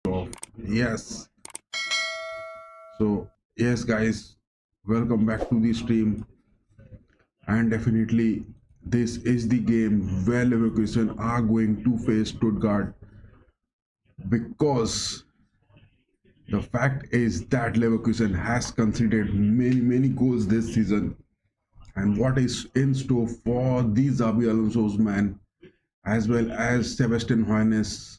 Off. Yes. So yes, guys, welcome back to the stream. And definitely, this is the game where Leverkusen are going to face Stuttgart because the fact is that Leverkusen has conceded many goals this season. And what is in store for the Xabi Alonso's man, as well as Sebastian Hoeneß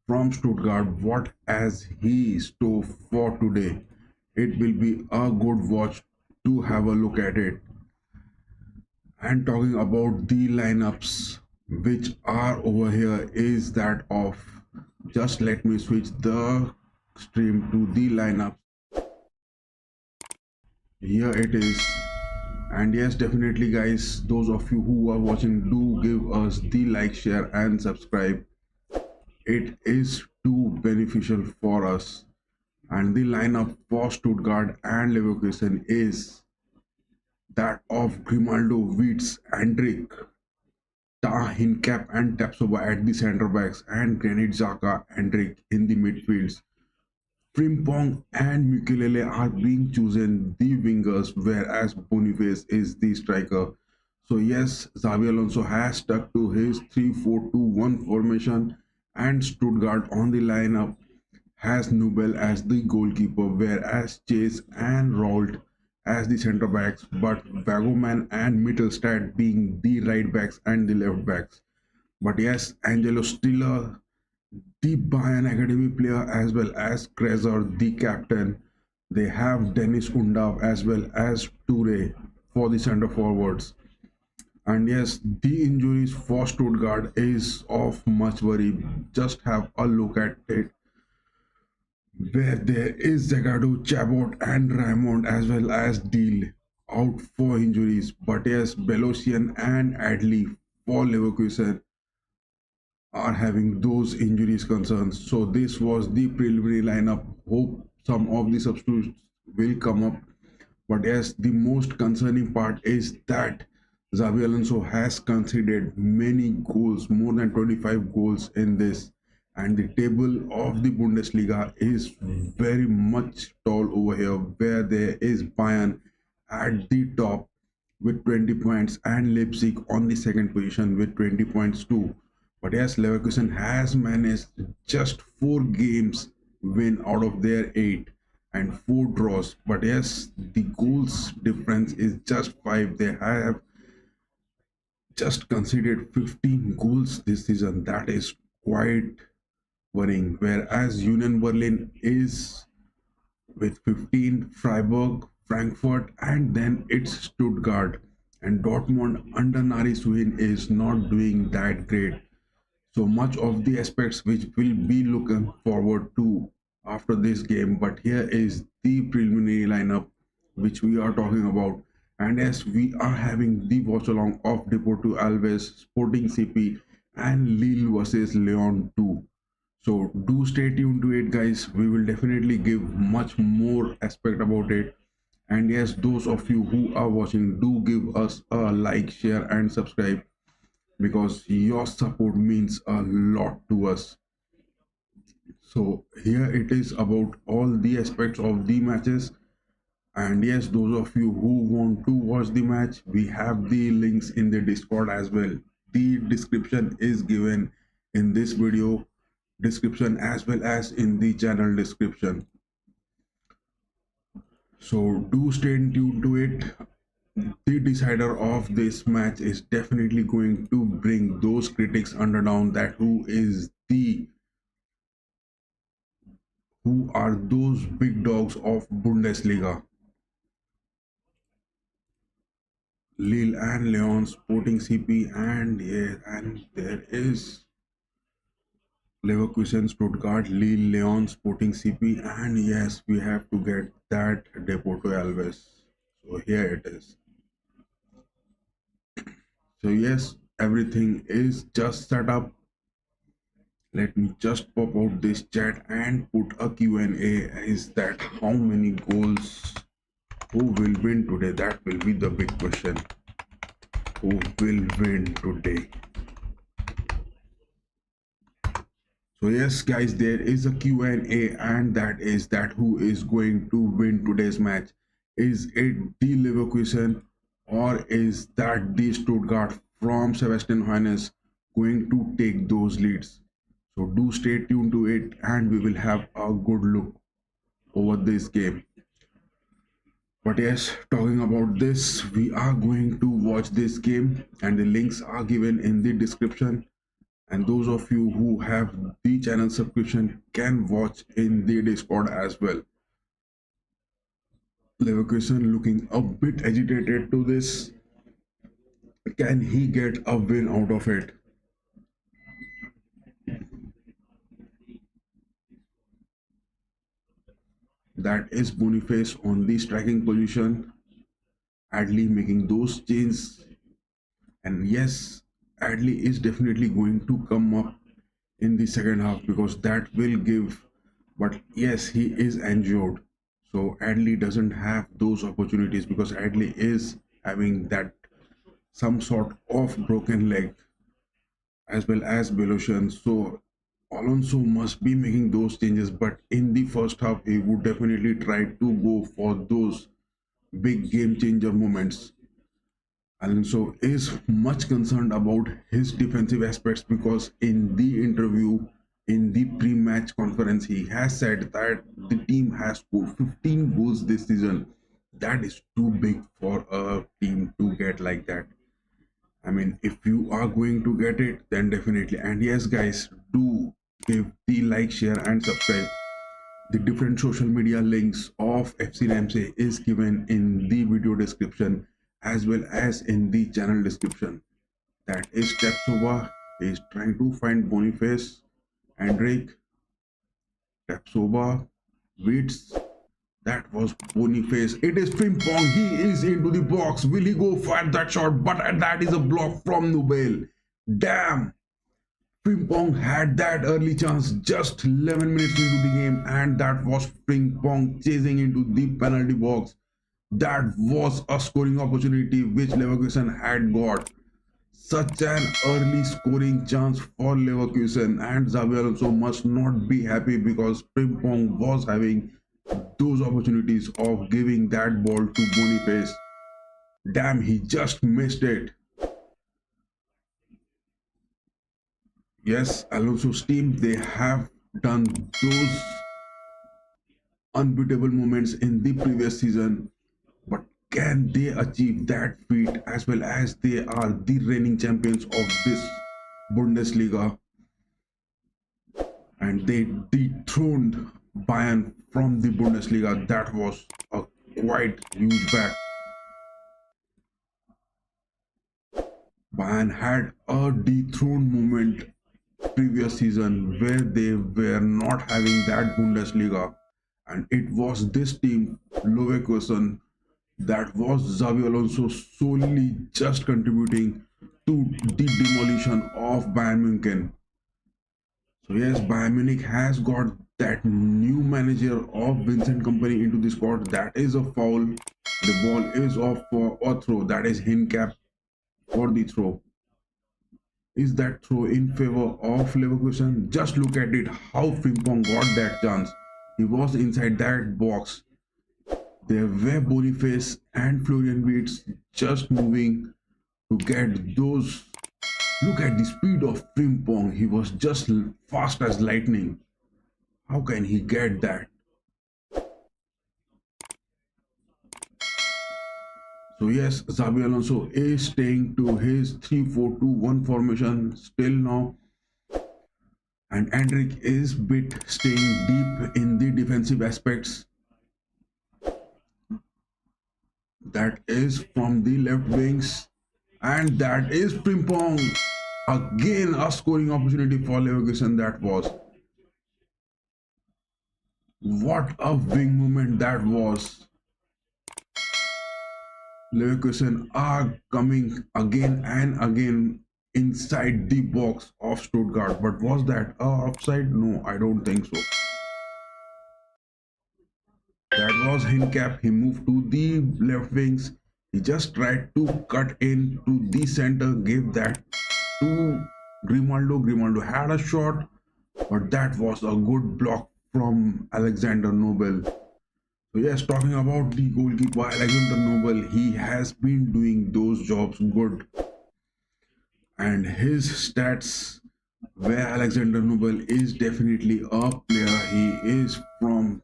from Stuttgart, what has he store for today? It will be a good watch to have a look at it. And talking about the lineups which are over here is that of, just let me switch the stream to the lineup. Here it is. And yes, definitely guys, those of you who are watching, do give us the like, share and subscribe. It is too beneficial for us. And the lineup for Stuttgart and Leverkusen is that of Grimaldo, Wirtz, Andrik, Hincap and Tapsoba at the centre backs, and Granit Xhaka, Andrik in the midfields. Frimpong and Mukelele are being chosen the wingers, whereas Boniface is the striker. So yes, Xabi Alonso has stuck to his 3-4-2-1 formation, and Stuttgart on the lineup has Nubel as the goalkeeper, whereas Chase and Rault as the centre backs, but Vagoman and Mittelstadt being the right backs and the left backs. But yes, Angelo Stiller, the Bayern Academy player, as well as Krezer, the captain. They have Dennis Undav as well as Toure for the centre forwards. And yes, the injuries for Stuttgart is of much worry. Just have a look at it, where there is Zagadou, Chabot and Raymond as well as Deal out for injuries. But yes, Belosian and Adli for Leverkusen are having those injuries concerns. So this was the preliminary lineup. Hope some of the substitutes will come up. But yes, the most concerning part is that Xabi Alonso has conceded many goals, more than 25 goals in this. And the table of the Bundesliga is very much tall over here, where there is Bayern at the top with 20 points and Leipzig on the second position with 20 points too. But yes, Leverkusen has managed just 4 games win out of their 8 and 4 draws. But yes, the goals difference is just 5. They have just conceded 15 goals this season. That is quite worrying. Whereas Union Berlin is with 15, Freiburg, Frankfurt, and then it's Stuttgart. And Dortmund under Nari Suhin is not doing that great. So much of the aspects which will be looking forward to after this game. But here is the preliminary lineup which we are talking about. And as we are having the watch along of Deportivo Alves, Sporting CP, and Lille versus Leon 2. So do stay tuned to it, guys. We will definitely give much more aspect about it. And yes, those of you who are watching, do give us a like, share and subscribe, because your support means a lot to us. So here it is about all the aspects of the matches. And yes, those of you who want to watch the match, we have the links in the Discord as well. The description is given in this video description as well as in the channel description. So do stay tuned to it. The decider of this match is definitely going to bring those critics under down, that who are those big dogs of Bundesliga. Lille and Leon, Sporting CP, and yeah, and there is Leverkusen, Stuttgart, Lille, Leon, Sporting CP, and yes, we have to get that Deportivo Alves. So here it is. So yes, everything is just set up. Let me just pop out this chat and put a Q&A. Is that how many goals? Who will win today? That will be the big question. Who will win today? So yes, guys, there is a Q&A, and that is that who is going to win today's match? Is it the Leverkusen or is that the Stuttgart from Sebastian Hoeneß going to take those leads? So do stay tuned to it, and we will have a good look over this game. But yes, talking about this, we are going to watch this game, and the links are given in the description. And those of you who have the channel subscription can watch in the Discord as well. Leverkusen looking a bit agitated to this. Can he get a win out of it? That is Boniface on the striking position. Adley making those changes. And yes, Adley is definitely going to come up in the second half because that will give. But yes, he is injured. So Adley doesn't have those opportunities because Adley is having that some sort of broken leg as well as Belosian. So Alonso must be making those changes, but in the first half he would definitely try to go for those big game changer moments. Alonso is much concerned about his defensive aspects because in the interview in the pre-match conference he has said that the team has scored 15 goals this season. That is too big for a team to get like that. I mean, if you are going to get it, then definitely. And yes, guys, do give the like, share, and subscribe. The different social media links of FC RAMSAY is given in the video description as well as in the channel description. That is Tapsoba is trying to find Boniface, Hendrik, Tapsoba, Wits. That was Boniface. It is Frimpong. He is into the box. Will he go fire that shot? But that is a block from Nubel. Damn. Frimpong had that early chance just 11 minutes into the game, and that was Frimpong chasing into the penalty box. That was a scoring opportunity which Leverkusen had got. Such an early scoring chance for Leverkusen, and Xabi Alonso must not be happy because Frimpong was having those opportunities of giving that ball to Boniface. Damn, he just missed it. Yes, Alonso's team, they have done those unbeatable moments in the previous season, but can they achieve that feat as well as they are the reigning champions of this Bundesliga? And they dethroned Bayern from the Bundesliga. That was a quite huge back. Bayern had a dethroned moment previous season where they were not having that Bundesliga, and it was this team Leverkusen that was Xabi Alonso solely just contributing to the demolition of Bayern Munich. So yes, Bayern Munich has got that new manager of Vincent Company into the squad. That is a foul. The ball is off for a throw. That is Hincap for the throw. Is that throw in favor of Leverkusen? Just look at it, how Frimpong got that chance. He was inside that box. There were Boniface and Florian Wirtz just moving to get those. Look at the speed of Frimpong. He was just fast as lightning. How can he get that? So yes, Xabi Alonso is staying to his 3-4-2-1 formation still now. And Hendrik is bit staying deep in the defensive aspects. That is from the left wings. And that is Frimpong. Again, a scoring opportunity for Leverkusen that was. What a wing movement that was. Leverkusen are coming again and again inside the box of Stuttgart. But was that offside? No, I don't think so. That was Hincap. He moved to the left wings. He just tried to cut into the center, gave that to Grimaldo. Grimaldo had a shot, but that was a good block from Alexander Nobel. So yes, talking about the goalkeeper Alexander Nobel, he has been doing those jobs good, and his stats where Alexander Nobel is definitely a player. He is from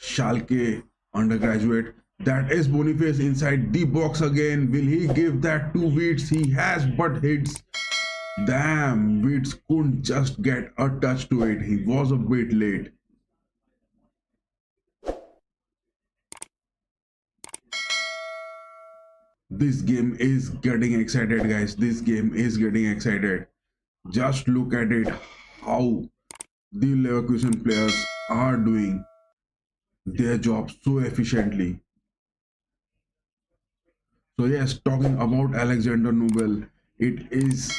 Schalke undergraduate. That is Boniface inside the box again. Will he give that to Weeds? He has, but hits. Damn, Weeds couldn't just get a touch to it. He was a bit late. This game is getting excited, guys. This game is getting excited. Just look at it, how the Leverkusen players are doing their job so efficiently. So yes, talking about Alexander Nobel, it is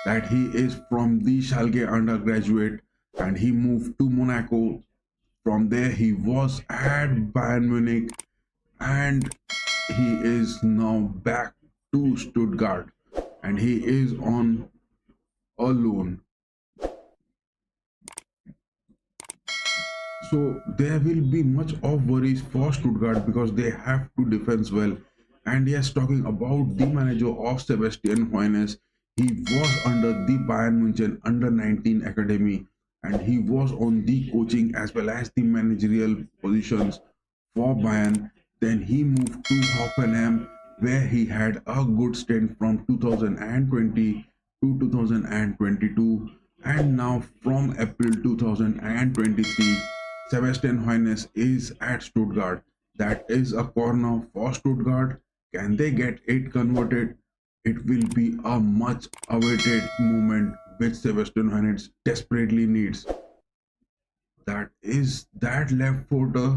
that he is from the Schalke undergraduate and he moved to Monaco. From there, he was at Bayern Munich and he is now back to Stuttgart and he is on a loan. So there will be much of worries for Stuttgart because they have to defend well. And yes, talking about the manager of Sebastian Hoeneß, he was under the Bayern Munich under 19 academy and he was on the coaching as well as the managerial positions for Bayern. Then he moved to Hoffenheim where he had a good stint from 2020 to 2022, and now from April 2023 Sebastian Hoeneß is at Stuttgart. That is a corner for Stuttgart. Can they get it converted? It will be a much awaited moment which Sebastian Hoeneß desperately needs. That is that left footer,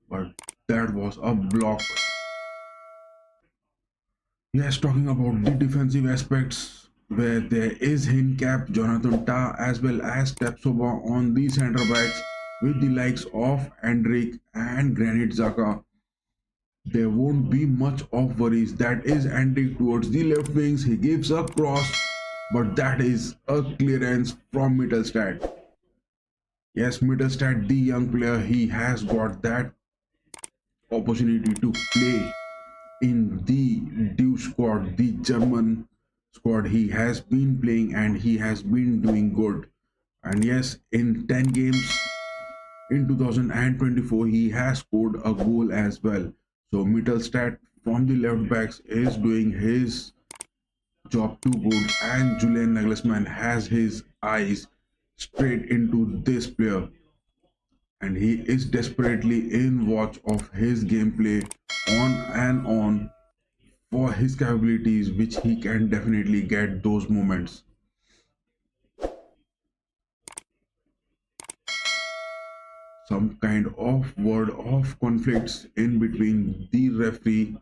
but that was a block. Yes, talking about the defensive aspects where there is Hincap, Jonathan Tah as well as Tapsoba on the centre backs with the likes of Andrik and Granit Xhaka. There won't be much of worries. That is Andrik towards the left wings. He gives a cross, but that is a clearance from Mittelstadt. Yes, Mittelstadt, the young player, he has got that opportunity to play in the due squad, the German squad. He has been playing and he has been doing good. And yes, in 10 games in 2024, he has scored a goal as well. So Mittelstadt from the left backs is doing his job too good, and Julian Nagelsmann has his eyes straight into this player and he is desperately in watch of his gameplay on and on for his capabilities, which he can definitely get those moments. Some kind of word of conflicts in between the referee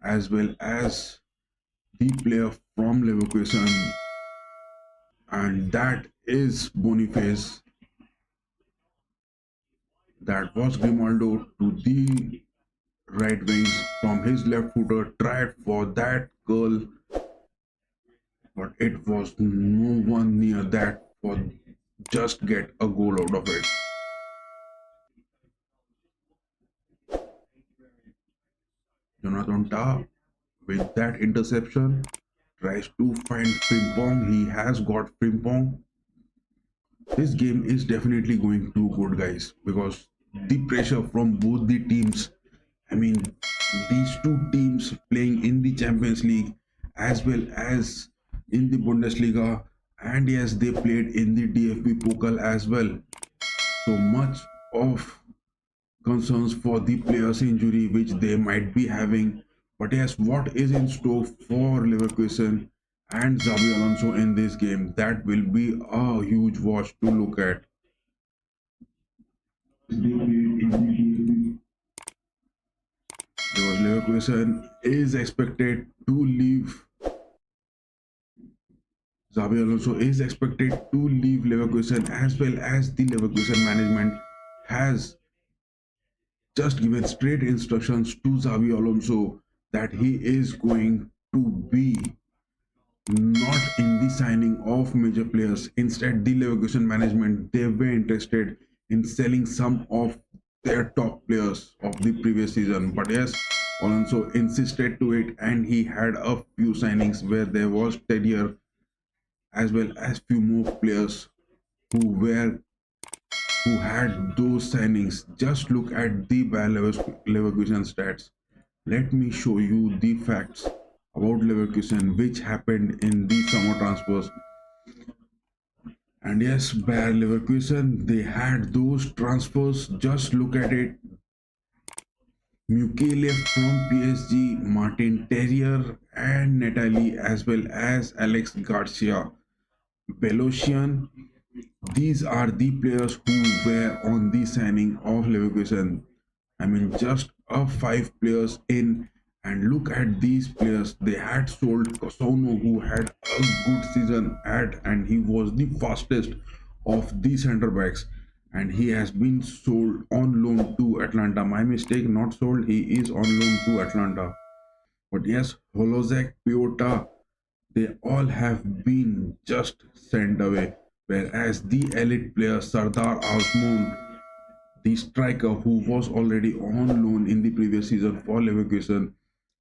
as well as the player from Leverkusen, and that is Boniface. That was Grimaldo to the right wings from his left footer, tried for that curl, but it was no one near that for just get a goal out of it. Jonathan Tah with that interception tries to find Frimpong. He has got Frimpong. This game is definitely going too good, guys, because the pressure from both the teams, I mean, these two teams playing in the Champions League as well as in the Bundesliga, and yes, they played in the DFB Pokal as well. So much of concerns for the players' injury which they might be having. But yes, what is in store for Leverkusen and Xabi Alonso in this game? That will be a huge watch to look at. Because Leverkusen is expected to leave. Xabi Alonso is expected to leave Leverkusen, as well as the Leverkusen management has just given straight instructions to Xabi Alonso that he is going to be not in the signing of major players. Instead, the Leverkusen management, they were interested in selling some of their top players of the previous season. But yes, Alonso insisted to it, and he had a few signings where there was Terrier as well as few more players who were who had those signings. Just look at the Bayer Leverkusen stats. Let me show you the facts about Leverkusen which happened in the summer transfers. And yes, Bayer Leverkusen, they had those transfers. Just look at it. Mukele from PSG, Martin Terrier and Natali as well as Alex Garcia. Belosian, these are the players who were on the signing of Leverkusen. I mean, just a five players in, and look at these players. They had sold Cosono, who had a good season and he was the fastest of the centre backs, and he has been sold on loan to Atlanta. My mistake, not sold. He is on loan to Atlanta. But yes, Holozek, Piota, they all have been just sent away. Whereas the elite player Sardar Azmoun, the striker who was already on loan in the previous season for Leverkusen,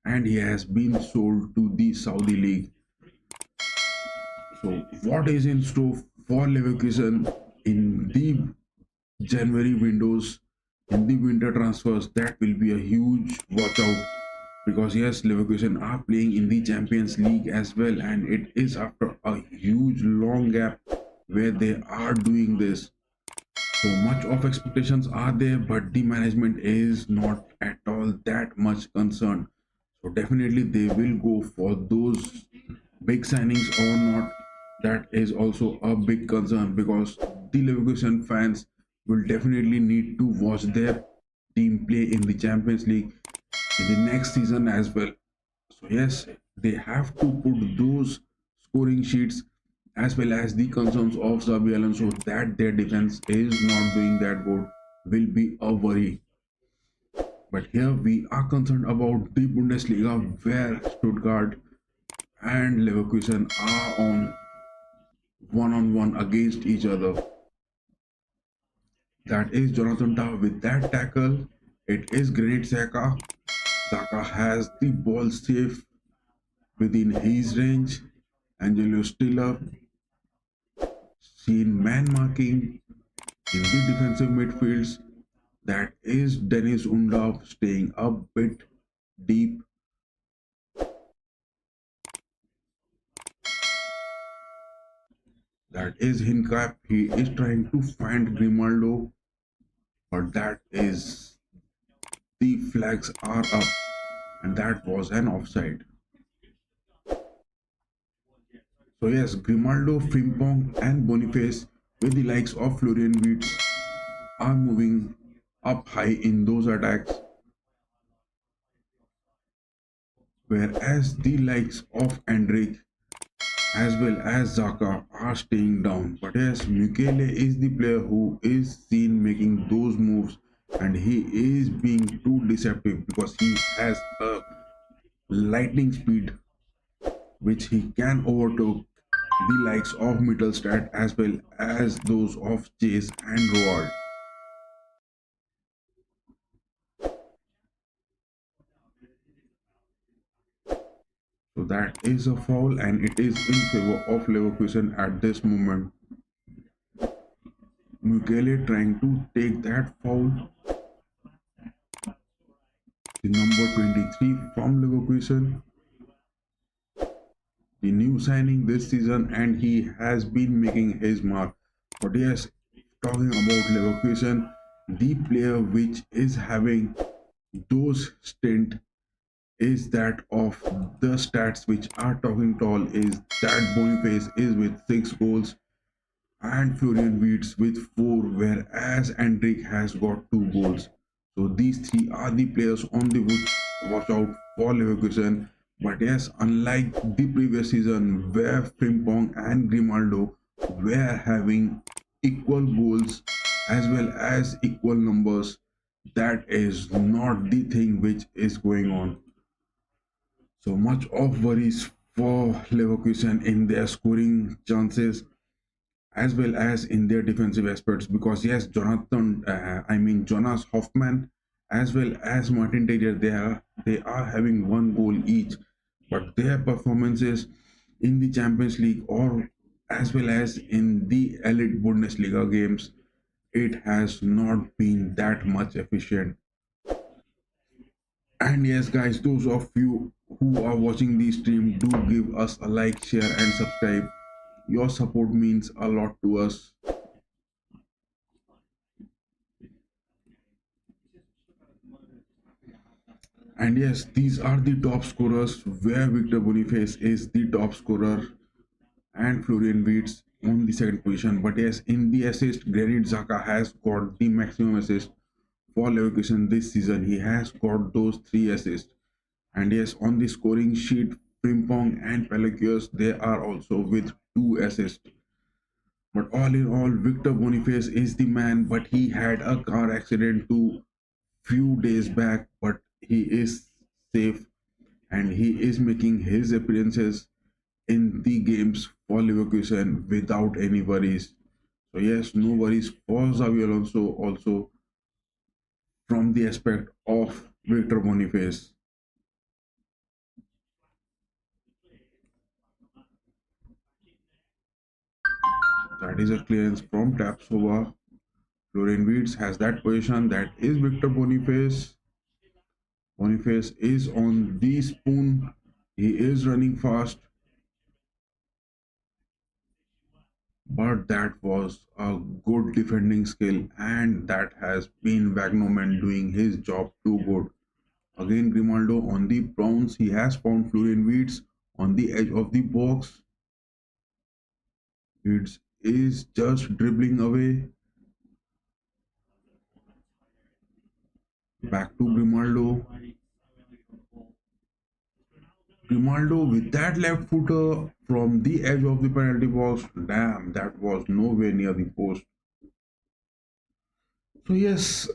and he has been sold to the Saudi League. So, what is in store for Leverkusen in the January windows, in the winter transfers? That will be a huge watch out, because yes, Leverkusen are playing in the Champions League as well, and it is after a huge long gap where they are doing this. So much of expectations are there, but the management is not at all that much concerned. So definitely they will go for those big signings or not. That is also a big concern, because the Leverkusen fans will definitely need to watch their team play in the Champions League in the next season as well. So yes, they have to put those scoring sheets as well as the concerns of Xabi Alonso that their defense is not doing that good will be a worry. But here we are concerned about the Bundesliga, where Stuttgart and Leverkusen are on one-on-one against each other. That is Jonathan Tah with that tackle. It is Granit Xhaka. Xhaka has the ball safe within his range. Angelo Stiller seen man marking in the defensive midfields. That is Dennis Undav staying a bit deep. That is Hincap. He is trying to find Grimaldo, but that is the flags are up, and that was an offside. So yes, Grimaldo, Frimpong and Boniface with the likes of Florian Wirtz are moving up high in those attacks, whereas the likes of Endrick as well as Zaka are staying down. But yes, Mukele is the player who is seen making those moves, and he is being too deceptive because he has a lightning speed which he can overtake the likes of Mittelstadt as well as those of Chase and Roald. So that is a foul, and it is in favor of Leverkusen at this moment. Mukele trying to take that foul. The number 23 from Leverkusen, the new signing this season, and he has been making his mark. But yes, talking about Leverkusen, the player which is having those stint is that of the stats which are talking tall, is that Boniface is with 6 goals and Florian Wirtz with 4, whereas Endrick has got 2 goals. So these three are the players on the watch out for Leverkusen. But yes, unlike the previous season where Frimpong and Grimaldo were having equal goals as well as equal numbers, that is not the thing which is going on. So much of worries for Leverkusen in their scoring chances as well as in their defensive aspects, because yes, Jonas Hoffman as well as Martin Taylor, they are having one goal each, but their performances in the Champions League or as well as in the elite Bundesliga games, it has not been that much efficient. And yes, guys, those of you who are watching the stream, do give us a like, share, and subscribe. Your support means a lot to us. And yes, these are the top scorers where Victor Boniface is the top scorer and Florian Wirtz on the second position. But yes, in the assist, Granit Xhaka has got the maximum assist for Leverkusen this season. He has got those three assists. And yes, on the scoring sheet, Frimpong and Palacios, they are also with two assists. But all in all, Victor Boniface is the man, but he had a car accident two few days back, but he is safe and he is making his appearances in the games for Leverkusen without any worries. So yes, no worries for Xavi Alonso also from the aspect of Victor Boniface. That is a clearance from Tapsova. Florian Wirtz has that position. That is Victor Boniface. Boniface is on the spoon. He is running fast. But that was a good defending skill, and that has been Wagnerman doing his job too good. Again, Grimaldo on the bounce. He has found Florian Wirtz on the edge of the box. Wirtz is just dribbling away. Back to Grimaldo. Grimaldo with that left footer from the edge of the penalty box. Damn, that was nowhere near the post. So yes,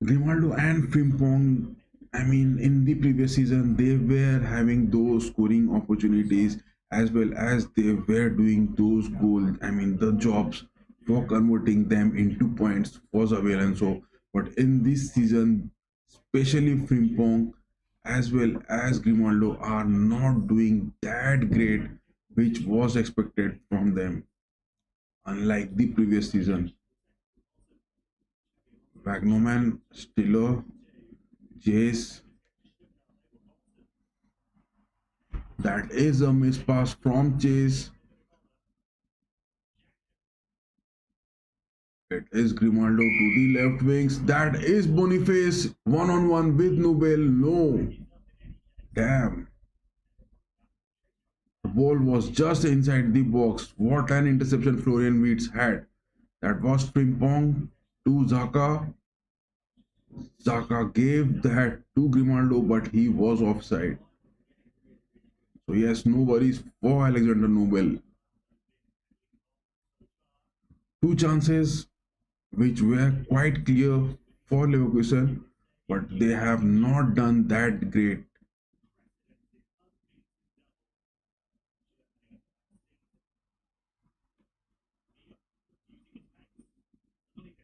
Grimaldo and Frimpong, I mean, in the previous season, they were having those scoring opportunities as well as they were doing those goals. I mean, the jobs for converting them into points for Xavi Alonso. But in this season, especially Frimpong as well as Grimaldo are not doing that great, which was expected from them, unlike the previous season. Wagnerman, Stiller, Jace, that is a mispass from Chase. It is Grimaldo to the left wings. That is Boniface one on one with Nubel. No, damn. The ball was just inside the box. What an interception Florian Wirtz had. That was Frimpong to Xhaka. Xhaka gave that to Grimaldo, but he was offside. So yes, no worries for Alexander Nobel. Two chances which were quite clear for Leverkusen, but they have not done that great.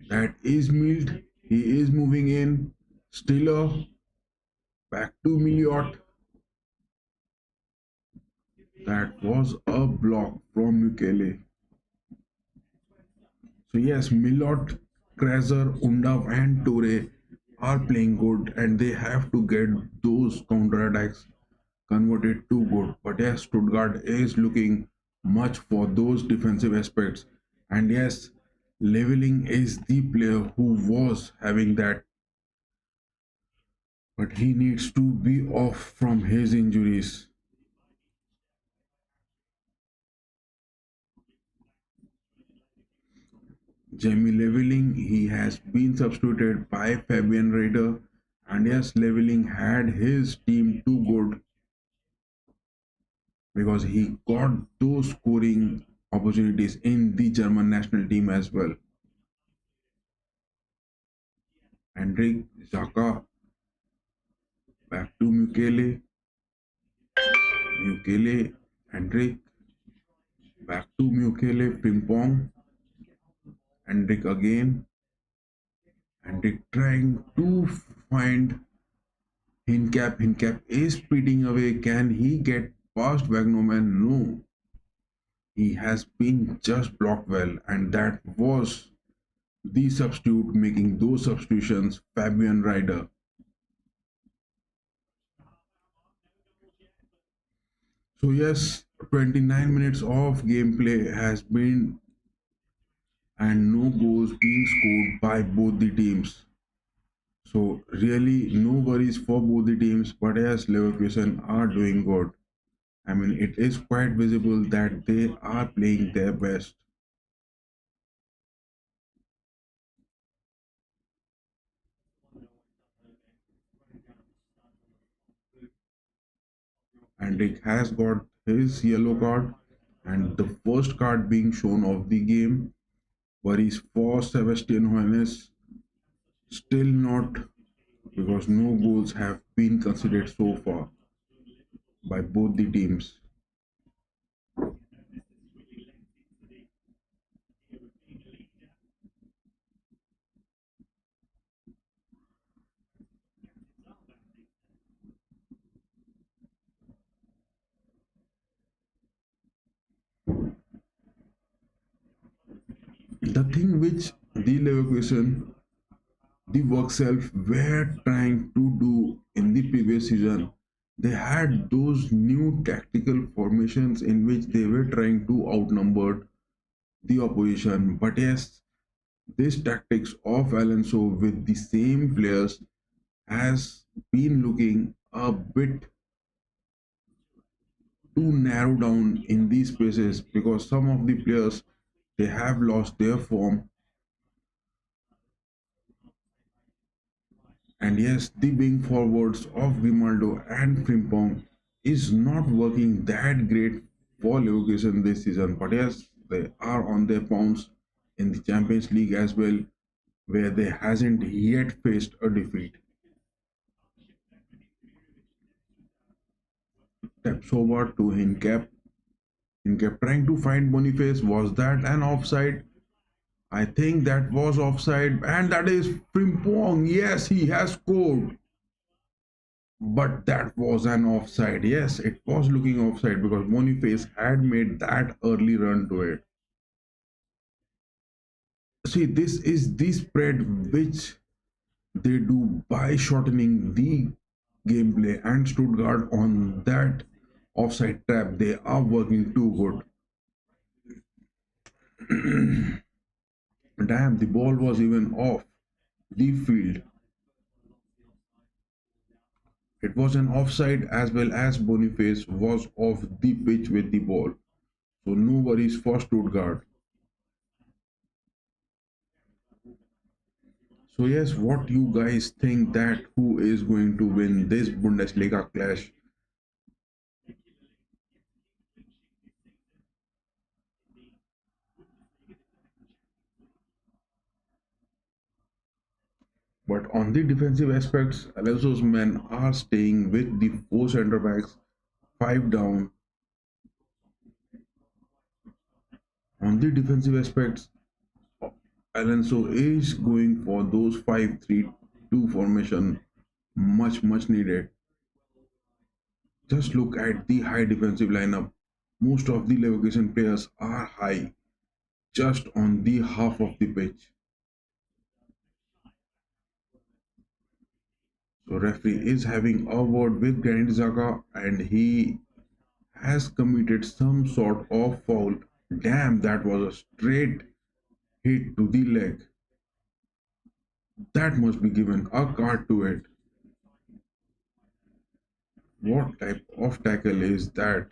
That is Milt. He is moving in. Stiller back to Miliot. That was a block from Mukele. So yes, Milot, Kraser, Undav and Toure are playing good and they have to get those counter attacks converted to good. But yes, Stuttgart is looking much for those defensive aspects. And yes, Leveling is the player who was having that, but he needs to be off from his injuries. Jamie Leveling, he has been substituted by Fabian Raider, and yes, Leveling had his team too good because he got those scoring opportunities in the German national team as well. Hendrik Xhaka back to Mukele. Mukele Hendrik back to Mukele ping pong. Hendrik again. Hendrik trying to find Hincap. Hincap is speeding away. Can he get past Wagnoman? No. He has been just blocked well, and that was the substitute making those substitutions. Fabian Ryder. So yes, 29 minutes of gameplay has been and no goals being scored by both the teams. So really no worries for both the teams, but yes, Leverkusen are doing good. I mean, it is quite visible that they are playing their best. And Rick has got his yellow card, and the first card being shown of the game worries for Sebastian Hoeneß. Still not, because no goals have been considered so far by both the teams. The thing which the Leverkusen, the work self were trying to do in the previous season, they had those new tactical formations in which they were trying to outnumber the opposition. But yes, this tactics of Alonso with the same players has been looking a bit too narrow down in these spaces because some of the players they have lost their form. And yes, the wing forwards of Grimaldo and Frimpong is not working that great for Leverkusen this season. But yes, they are on their pounds in the Champions League as well, where they hasn't yet faced a defeat. Steps over to Hincap. Hincap trying to find Boniface. Was that an offside? I think that was offside, and that is Frimpong. Yes, he has scored. But that was an offside. Yes, it was looking offside because Boniface had made that early run to it. See, this is the spread which they do by shortening the gameplay, and Stuttgart on that offside trap, they are working too good. Damn, the ball was even off the field. It was an offside as well as Boniface was off the pitch with the ball. So no worries for Stuttgart. So yes, what you guys think that who is going to win this Bundesliga clash? But on the defensive aspects, Alonso's men are staying with the four centre backs, five down. On the defensive aspects, Alonso is going for those 5-3-2 formation, much needed. Just look at the high defensive lineup. Most of the Leverkusen players are high, just on the half of the pitch. So referee is having a word with Granit Xhaka and he has committed some sort of foul. Damn, that was a straight hit to the leg. That must be given a card to it. What type of tackle is that?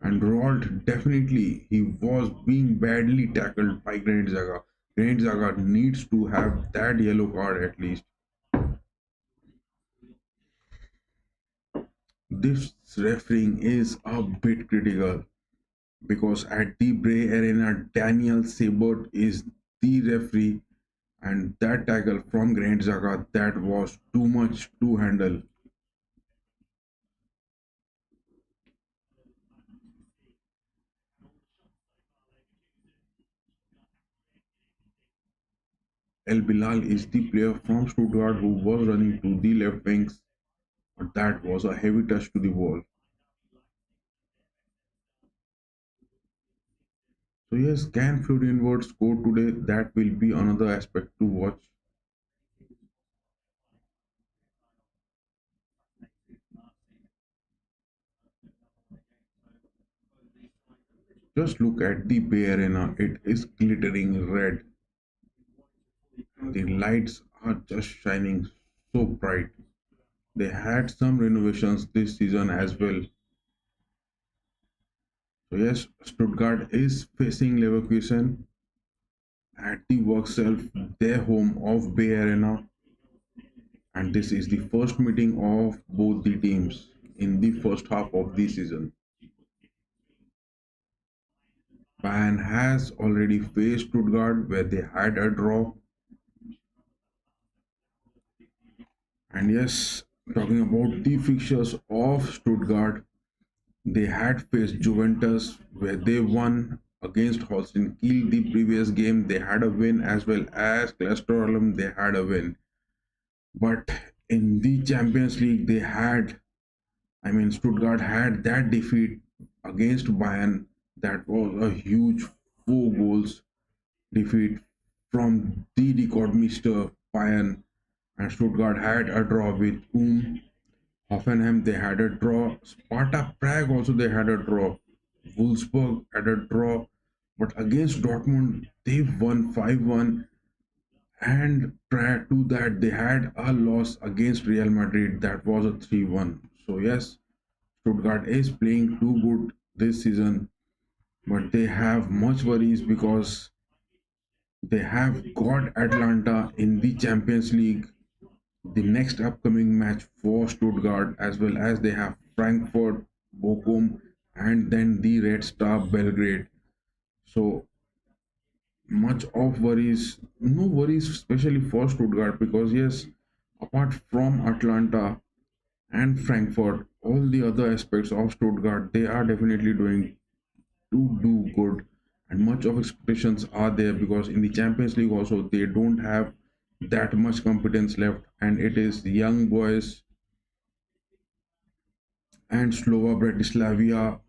And Rolt definitely he was being badly tackled by Granit Xhaka. Granit Xhaka needs to have that yellow card at least. This refereeing is a bit critical because at the Bray Arena, Daniel Sabert is the referee, and that tackle from Granit Xhaka that was too much to handle. El Bilal is the player from Stuttgart who was running to the left wings, but that was a heavy touch to the ball. So yes, can Florian Wirtz score today? That will be another aspect to watch. Just look at the Bay Arena, it is glittering red. The lights are just shining so bright. They had some renovations this season as well. So yes, Stuttgart is facing Leverkusen at the Workself, their home of Bay Arena, and this is the first meeting of both the teams in the first half of the season. Bayern has already faced Stuttgart where they had a draw, and yes, talking about the fixtures of Stuttgart, they had faced Juventus where they won against Holstein Kiel the previous game. They had a win as well as Clesterolum. They had a win, but in the Champions League, Stuttgart had that defeat against Bayern. That was a huge 4 goals defeat from the record Mr. Bayern. And Stuttgart had a draw with Hoffenheim. They had a draw. Sparta Prague also they had a draw. Wolfsburg had a draw. But against Dortmund, they won 5-1. And prior to that, they had a loss against Real Madrid. That was a 3-1. So yes, Stuttgart is playing too good this season, but they have much worries because they have got Atlanta in the Champions League, the next upcoming match for Stuttgart, as well as they have Frankfurt, Bochum, and then the Red Star Belgrade. So much of worries, no worries, especially for Stuttgart, because yes, apart from Atlanta and Frankfurt, all the other aspects of Stuttgart, they are definitely doing to do good, and much of expectations are there because in the Champions League also they don't have that much competence left, and it is young boys and Slova Bratislavia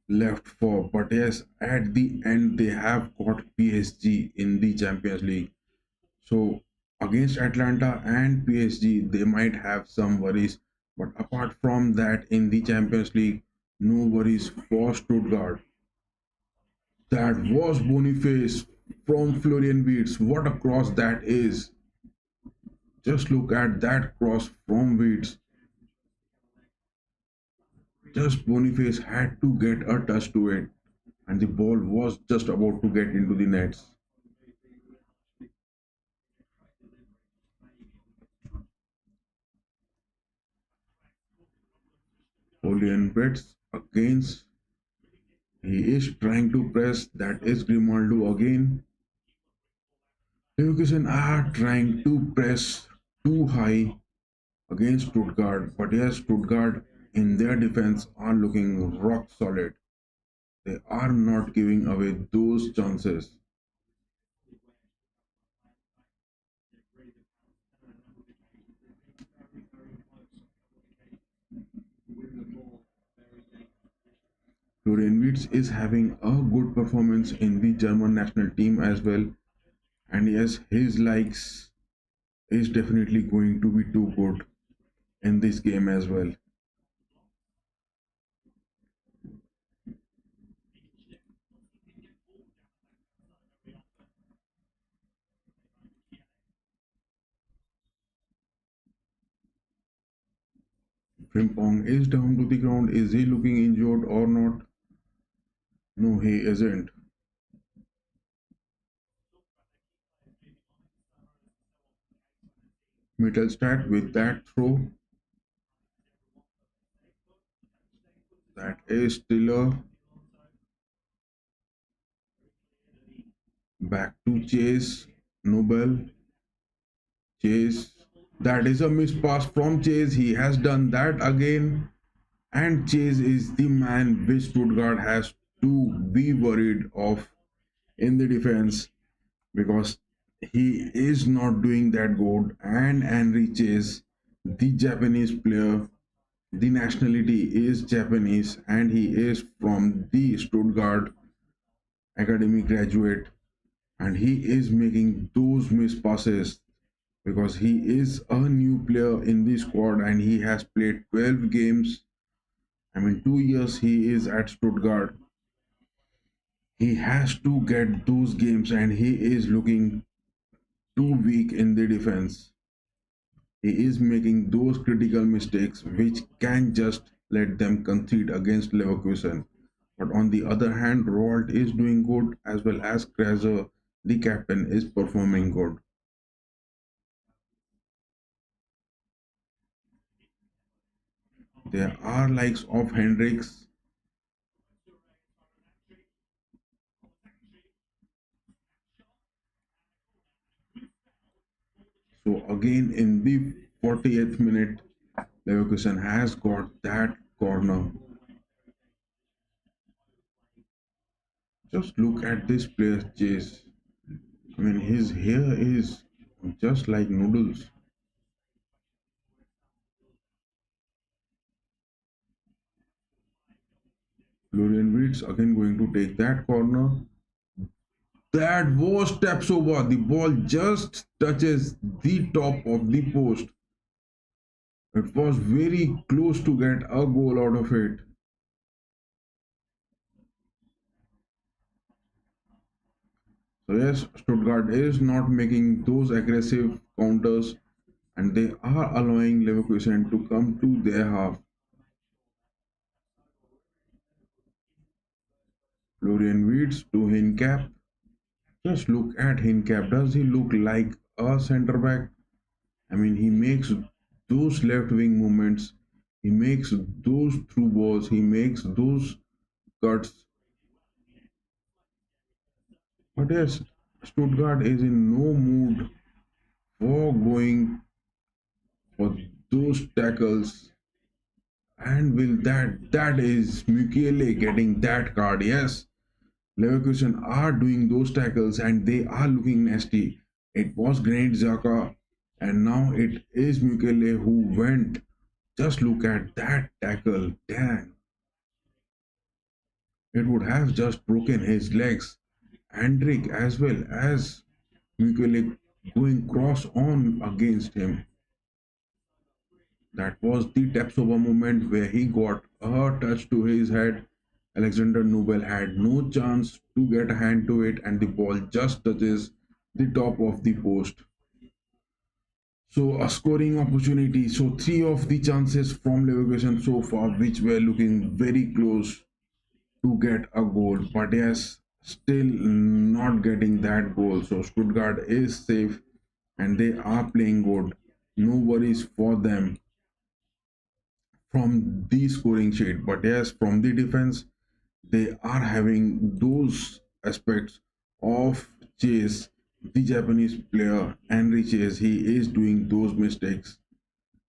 left for. But yes, at the end they have got PSG in the Champions League. So against Atlanta and PSG, they might have some worries. But apart from that, in the Champions League, no worries for Stuttgart. That was Boniface from Florian Wirtz. What a cross that is. Just look at that cross from Wirtz. Just Boniface had to get a touch to it, and the ball was just about to get into the nets. Florian Wirtz against. He is trying to press. That is Grimaldo again. Leverkusen are trying to press too high against Stuttgart, but yes, Stuttgart in their defense are looking rock solid. They are not giving away those chances. Florian Wirtz is having a good performance in the German national team as well, and yes, his likes is definitely going to be too good in this game as well. Frimpong is down to the ground. Is he looking injured or not? No, he isn't. Mittelstadt with that throw. That is Stiller. Back to Chase. Nobel. Chase. That is a missed pass from Chase. He has done that again. And Chase is the man which Stuttgart has to be worried of in the defense because he is not doing that good, and enriches the Japanese player. The nationality is Japanese, and he is from the Stuttgart Academy graduate, and he is making those missed passes because he is a new player in the squad and he has played 12 games. I mean, 2 years he is at Stuttgart. He has to get those games, and he is looking too weak in the defense. He is making those critical mistakes which can just let them concede against Leverkusen. But on the other hand, Roald is doing good, as well as Kraser, the captain, is performing good. There are likes of Hendricks. So again in the 40th minute, Leverkusen has got that corner. Just look at this player's chase. I mean, his hair is just like noodles. Florian Wirtz again going to take that corner. That was steps over. The ball just touches the top of the post. It was very close to get a goal out of it. So yes, Stuttgart is not making those aggressive counters, and they are allowing Leverkusen to come to their half. Florian Wirtz to Hincap. Just look at Hincap. Does he look like a centre back? I mean, he makes those left wing movements, he makes those through balls, he makes those cuts. But yes, Stuttgart is in no mood for going for those tackles. And will that is Mukele getting that card? Yes, Leverkusen are doing those tackles and they are looking nasty. It was Granit Xhaka, and now it is Mukele who went. Just look at that tackle. Dang. It would have just broken his legs. Andrik as well as Mukele going cross on against him. That was the Tapsoba moment where he got a touch to his head. Alexander Nubel had no chance to get a hand to it, and the ball just touches the top of the post. So a scoring opportunity. So three of the chances from Leverkusen so far, which were looking very close to get a goal, but yes, still not getting that goal. So Stuttgart is safe and they are playing good. No worries for them from the scoring sheet, but yes, from the defense, they are having those aspects of chase. The Japanese player Henry Chase, he is doing those mistakes.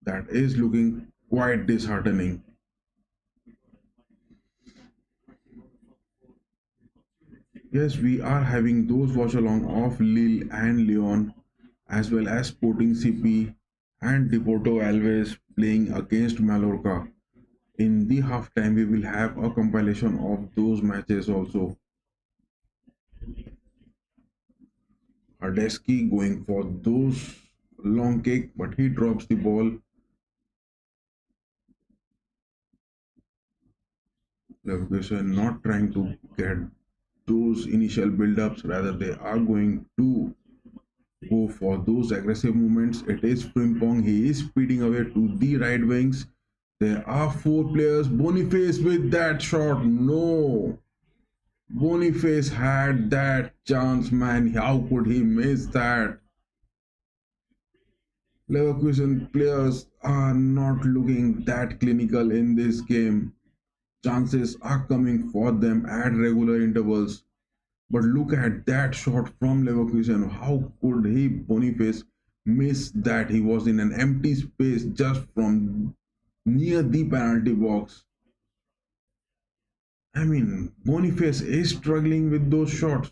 That is looking quite disheartening. Yes, we are having those watch along of Lille and Lyon, as well as Sporting CP and Deporto Alves playing against Mallorca. In the halftime, we will have a compilation of those matches also. Hardesky going for those long kick, but he drops the ball. Leverkusen not trying to get those initial build-ups, rather they are going to go for those aggressive movements. It is Frimpong, he is speeding away to the right wings. There are four players. Boniface with that shot. No. Boniface had that chance, man. How could he miss that? Leverkusen players are not looking that clinical in this game. Chances are coming for them at regular intervals. But look at that shot from Leverkusen. How could he, Boniface, miss that? He was in an empty space just from near the penalty box. I mean, Boniface is struggling with those shots.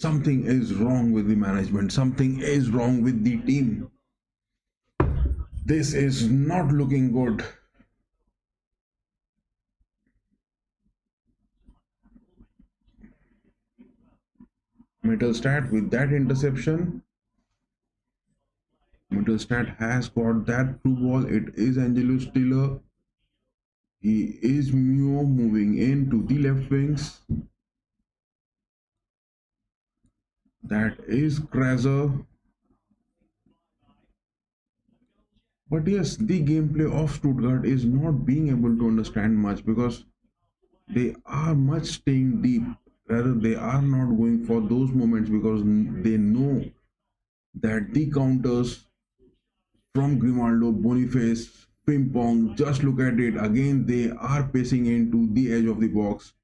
something is wrong with the management, something is wrong with the team. This is not looking good. Mittelstadt with that interception. Mittelstadt has got that through ball. It is Angelus Stiller. He is Mio moving into the left wings. That is Kraser. But yes, the gameplay of Stuttgart is not being able to understand much because they are much staying deep. Rather, they are not going for those moments because they know that the counters from Grimaldo, Boniface, Pimpong, just look at it again. They are pacing into the edge of the box.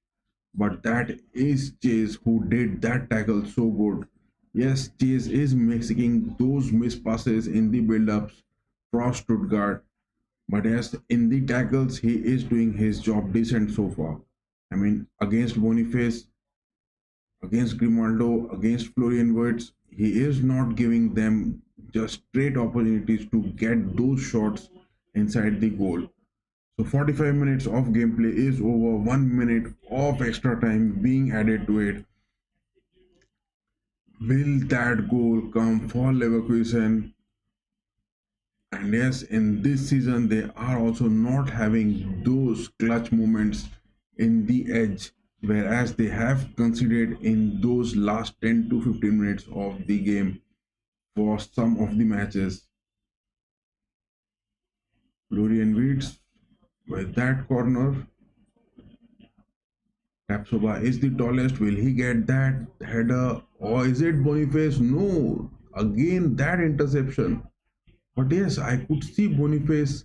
But that is Chase who did that tackle so good. Yes, Chase is making those missed passes in the build-ups for Stuttgart. But yes, in the tackles, he is doing his job decent so far. I mean, against Boniface, against Grimaldo, against Florian Wirtz, he is not giving them just straight opportunities to get those shots inside the goal. So 45 minutes of gameplay is over, 1 minute of extra time being added to it. Will that goal come for Leverkusen? And yes, in this season, they are also not having those clutch moments in the edge, whereas they have conceded in those last 10 to 15 minutes of the game for some of the matches. Florian Wirtz with that corner. Tapsoba is the tallest. Will he get that header? Or is it Boniface? No. Again, that interception. But yes, I could see Boniface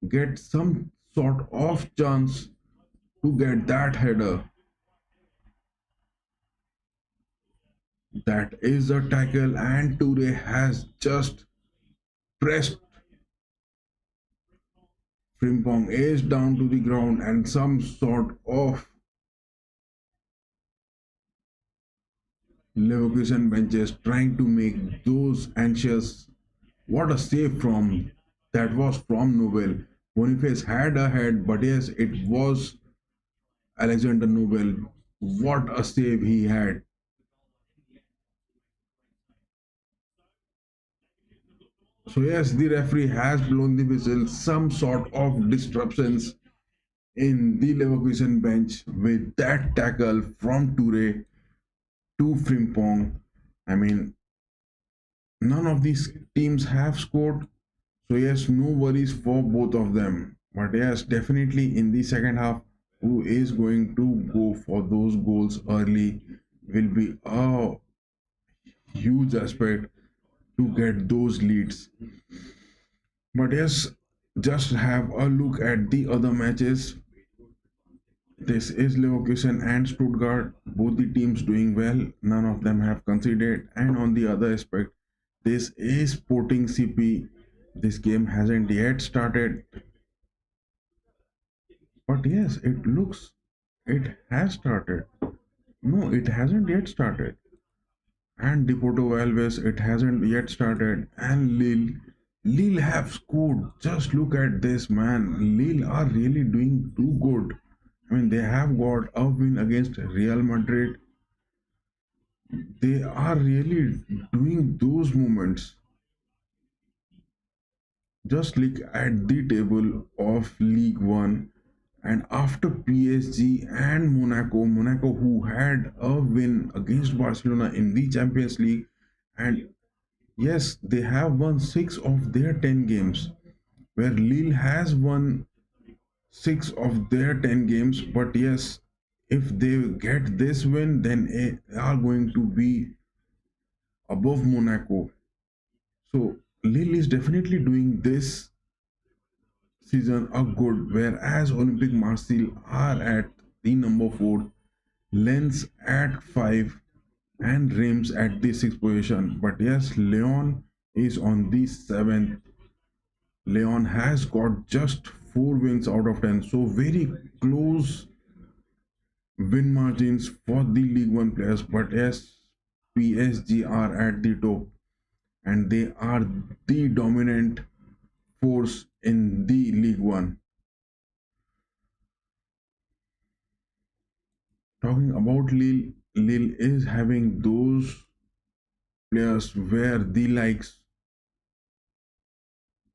get some sort of chance to get that header. That is a tackle, and Toure has just pressed. Frimpong is down to the ground, and some sort of Leverkusen benches trying to make those anxious. What a save from that was from Nobel. Boniface had a head, but yes, it was Alexander Nobel. What a save he had. So yes, the referee has blown the whistle. Some sort of disruptions in the Leverkusen bench with that tackle from Toure to Frimpong. I mean, none of these teams have scored. So yes, no worries for both of them. But yes, definitely in the second half, who is going to go for those goals early will be a huge aspect to get those leads. But yes, just have a look at the other matches. This is Leverkusen and Stuttgart, both the teams doing well. None of them have conceded. And on the other aspect, this is Sporting CP. This game hasn't yet started. But yes, it looks it has started. No, it hasn't yet started. And Deporto Alves, it hasn't yet started. And Lille have scored. Just look at this, man. Lille are really doing too good. I mean, they have got a win against Real Madrid. They are really doing those moments. Just look at the table of League One. And after PSG and Monaco who had a win against Barcelona in the Champions League, and yes, they have won 6 of their 10 games, where Lille has won 6 of their 10 games. But yes, if they get this win, then they are going to be above Monaco. So Lille is definitely doing this season a good, whereas Olympic Marseille are at the number 4, Lens at 5, and Reims at the 6th position. But yes, Leon is on the 7th. Leon has got just 4 wins out of 10, so very close win margins for the League One players. But yes, PSG are at the top, and they are the dominant force in the League One. Talking about Lille, Lille is having those players where the likes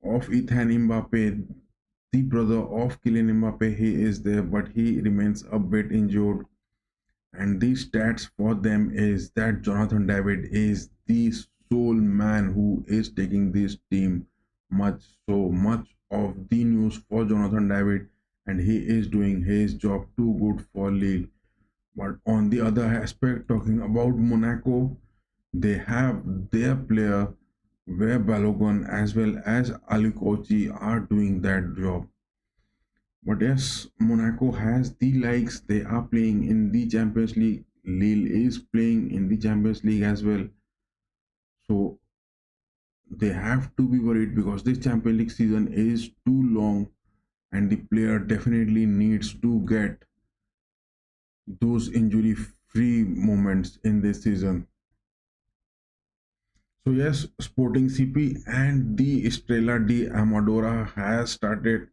of Ethan Mbappe, the brother of Kylian Mbappe, he is there, but he remains a bit injured. And the stats for them is that Jonathan David is the sole man who is taking this team much of the news for Jonathan David, and he is doing his job too good for Lille. But on the other aspect, talking about Monaco, they have their player where Balogun as well as Ali Kochi are doing that job. But yes, Monaco has the likes. They are playing in the Champions League. Lille is playing in the Champions League as well. So they have to be worried because this Champions League season is too long, and the player definitely needs to get those injury free moments in this season. So yes, Sporting CP and the Estrella de Amadora has started,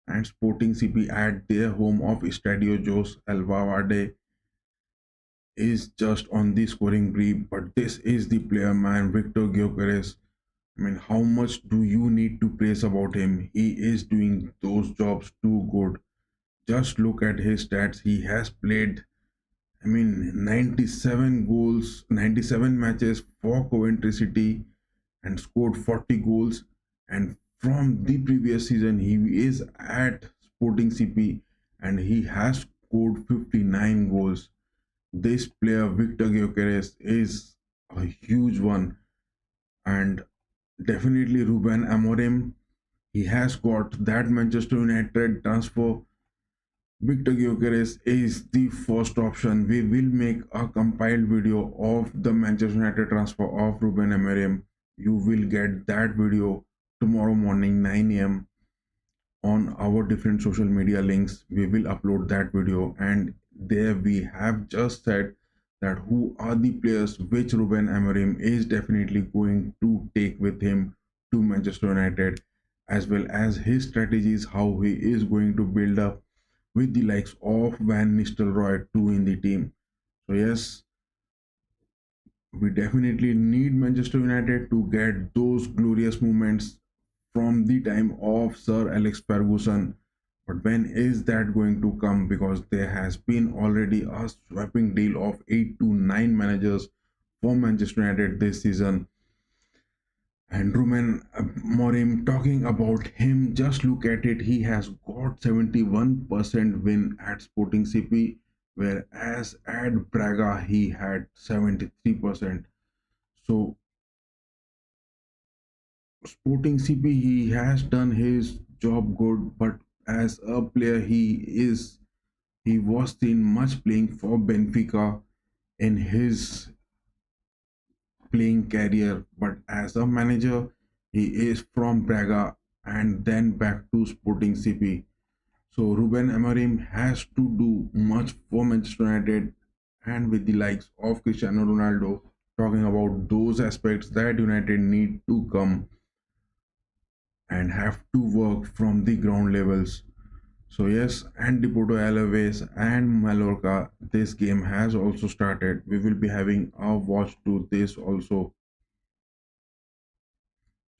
and Sporting CP at their home of Estadio Jos Alvavade is just on the scoring brief. But this is the player, man, Victor Gyökeres. I mean, how much do you need to praise about him? He is doing those jobs too good. Just look at his stats. He has played, I mean, 97 goals, 97 matches for Coventry City and scored 40 goals. And from the previous season, he is at Sporting CP and he has scored 59 goals. This player, Victor Gyökeres, is a huge one. And definitely Ruben Amorim, he has got that Manchester United transfer. Victor Gyökeres is the first option. We will make a compiled video of the Manchester United transfer of Ruben Amorim. You will get that video tomorrow morning 9 a.m. on our different social media links. We will upload that video, and there we have just said that who are the players which Ruben Amorim is definitely going to take with him to Manchester United, as well as his strategies, how he is going to build up with the likes of Van Nistelrooy too in the team. So yes, we definitely need Manchester United to get those glorious moments from the time of Sir Alex Ferguson. But when is that going to come? Because there has been already a swapping deal of 8 to 9 managers for Manchester United this season. And Ruben Amorim, talking about him, just look at it. He has got 71% win at Sporting CP, whereas at Braga he had 73%. So Sporting CP, he has done his job good, but as a player he was seen much playing for Benfica in his playing career, but as a manager, he is from Braga and then back to Sporting CP. So Ruben Amorim has to do much for Manchester United, and with the likes of Cristiano Ronaldo, talking about those aspects that United need to come and have to work from the ground levels. So yes, and Deporto Alaves and Mallorca, this game has also started. We will be having a watch to this also.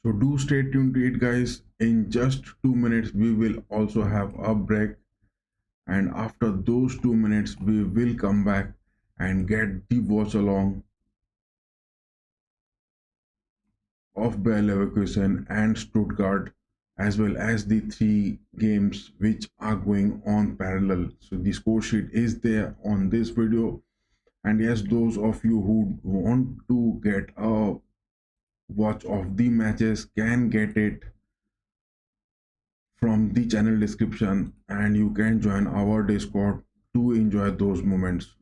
So do stay tuned to it, guys. In just 2 minutes, we will also have a break, and after those 2 minutes, we will come back and get the watch along of Bayer Leverkusen and Stuttgart, as well as the three games which are going on parallel. So the score sheet is there on this video, and yes, those of you who want to get a watch of the matches can get it from the channel description, and you can join our Discord to enjoy those moments.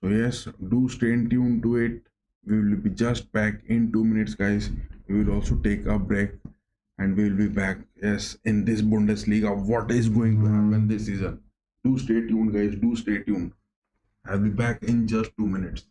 So yes, do stay tuned to it. We will be just back in 2 minutes, guys. We will also take a break and we will be back, yes, in this Bundesliga. What is going to happen this season? Do stay tuned, guys. Do stay tuned. I'll be back in just 2 minutes.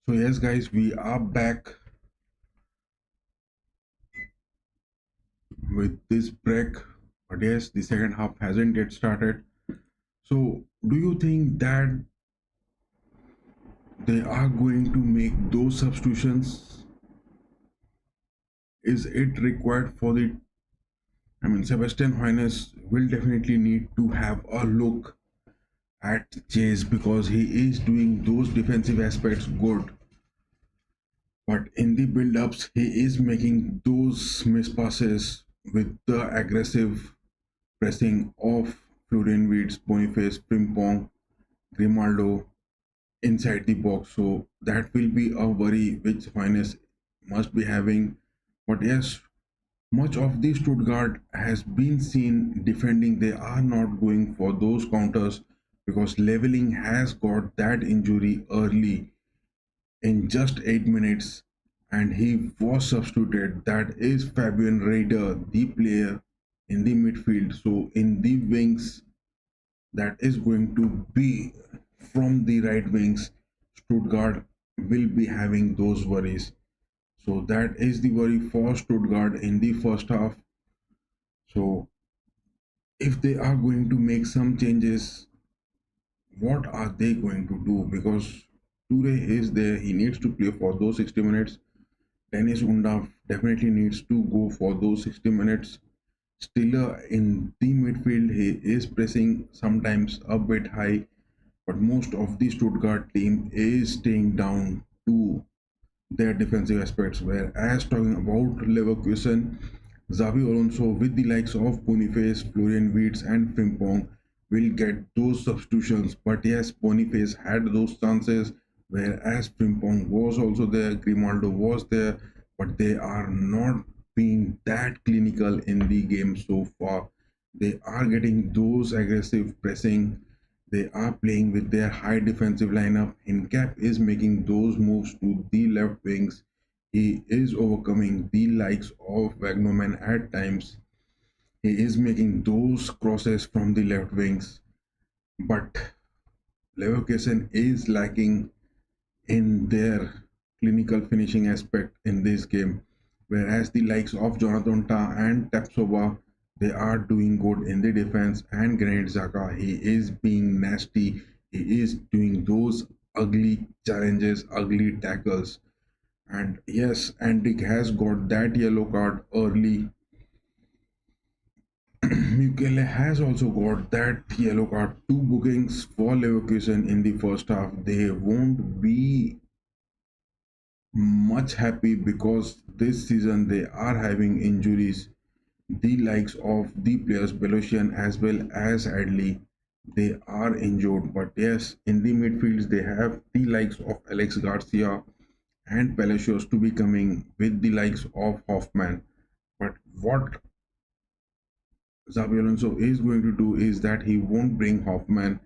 So yes, guys, we are back with this break. But yes, the second half hasn't yet started. So do you think that they are going to make those substitutions? Is it required for the? I mean, Sebastian Hoeneß will definitely need to have a look at Chase because he is doing those defensive aspects good. But in the build-ups, he is making those miss passes with the aggressive pressing of Florian Wirtz, Boniface, Frimpong, Grimaldo inside the box. So that will be a worry which Finest must be having. But yes, much of the Stuttgart has been seen defending. They are not going for those counters because Leveling has got that injury early in just 8 minutes and he was substituted. That is Fabian Raider, the player in the midfield. So in the wings, that is going to be from the right wings. Stuttgart will be having those worries. So that is the worry for Stuttgart in the first half. So if they are going to make some changes, what are they going to do? Because Toure is there, he needs to play for those 60 minutes. Dennis Undav definitely needs to go for those 60 minutes. Stiller in the midfield, he is pressing sometimes a bit high, but most of the Stuttgart team is staying down to their defensive aspects. Whereas talking about Leverkusen, Xavi Alonso with the likes of Boniface, Florian Wirtz, and Frimpong will get those substitutions. But yes, Boniface had those chances, whereas Frimpong was also there, Grimaldo was there, but they are not being that clinical in the game so far. They are getting those aggressive pressing. They are playing with their high defensive lineup. Hincap is making those moves to the left wings. He is overcoming the likes of Wagnerman at times. He is making those crosses from the left wings. But Leverkusen is lacking in their clinical finishing aspect in this game. Whereas the likes of Jonathan Ta and Tapsova, they are doing good in the defense. And Granit Xhaka, he is being nasty. He is doing those ugly challenges, ugly tackles. And yes, Antic has got that yellow card early. Mukele has also got that yellow card. Two bookings for Leverkusen in the first half. They won't be much happy because this season they are having injuries. The likes of the players Belosian as well as Adley, they are injured. But yes, in the midfields they have the likes of Alex Garcia and Palacios to be coming with the likes of Hoffman. But what Xabi Alonso is going to do is that he won't bring Hoffman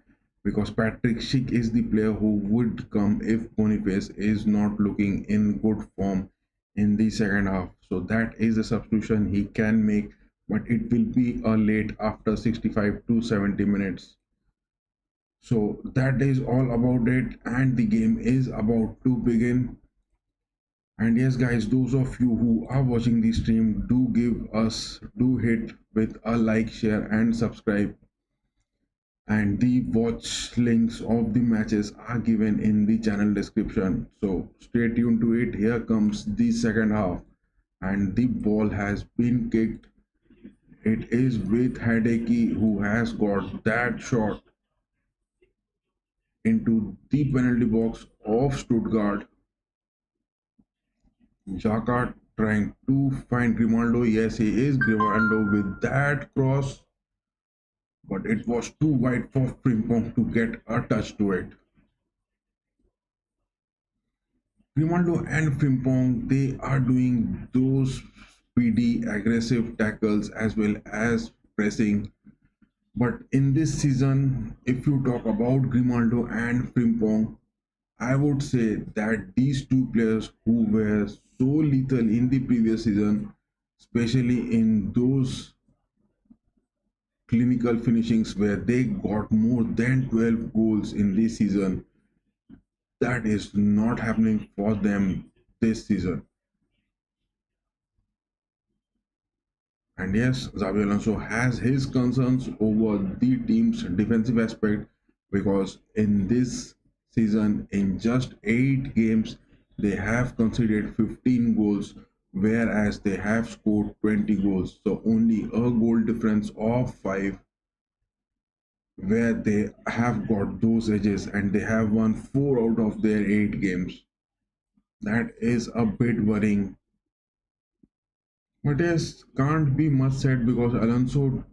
because Patrick Schick is the player who would come if Boniface is not looking in good form in the second half. So that is the substitution he can make, but it will be a late after 65 to 70 minutes. So that is all about it, and the game is about to begin. And yes, guys, those of you who are watching the stream, do hit with a like, share, and subscribe. And the watch links of the matches are given in the channel description. So stay tuned to it. Here comes the second half, and the ball has been kicked. It is with Hideki who has got that shot into the penalty box of Stuttgart. Xhaka trying to find Grimaldo. Yes, he is Grimaldo with that cross, but it was too wide for Frimpong to get a touch to it. Grimaldo and Frimpong, they are doing those speedy, aggressive tackles as well as pressing. But in this season, if you talk about Grimaldo and Frimpong, I would say that these two players who were so lethal in the previous season, especially in those clinical finishings where they got more than 12 goals in this season, That is not happening for them this season. And yes, Xabi Alonso has his concerns over the team's defensive aspect because in this season, in just 8 games, they have conceded 15 goals, whereas they have scored 20 goals. So only a goal difference of 5, where they have got those edges and they have won 4 out of their 8 games. That is a bit worrying. But yes, can't be much said because Alonso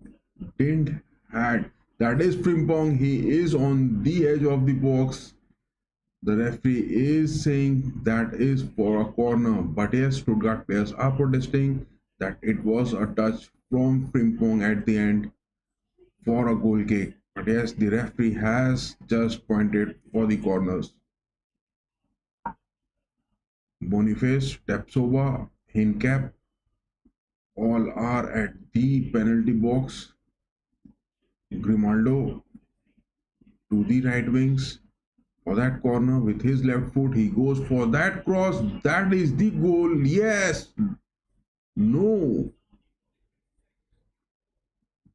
didn't had. That is Frimpong. He is on the edge of the box. The referee is saying that is for a corner. But yes, Stuttgart players are protesting that it was a touch from Frimpong at the end for a goal kick. But yes, the referee has just pointed for the corners. Boniface, Tapsova, Hincap, all are at the penalty box. Grimaldo to the right wings for that corner with his left foot. He goes for that cross. That is the goal. Yes. No.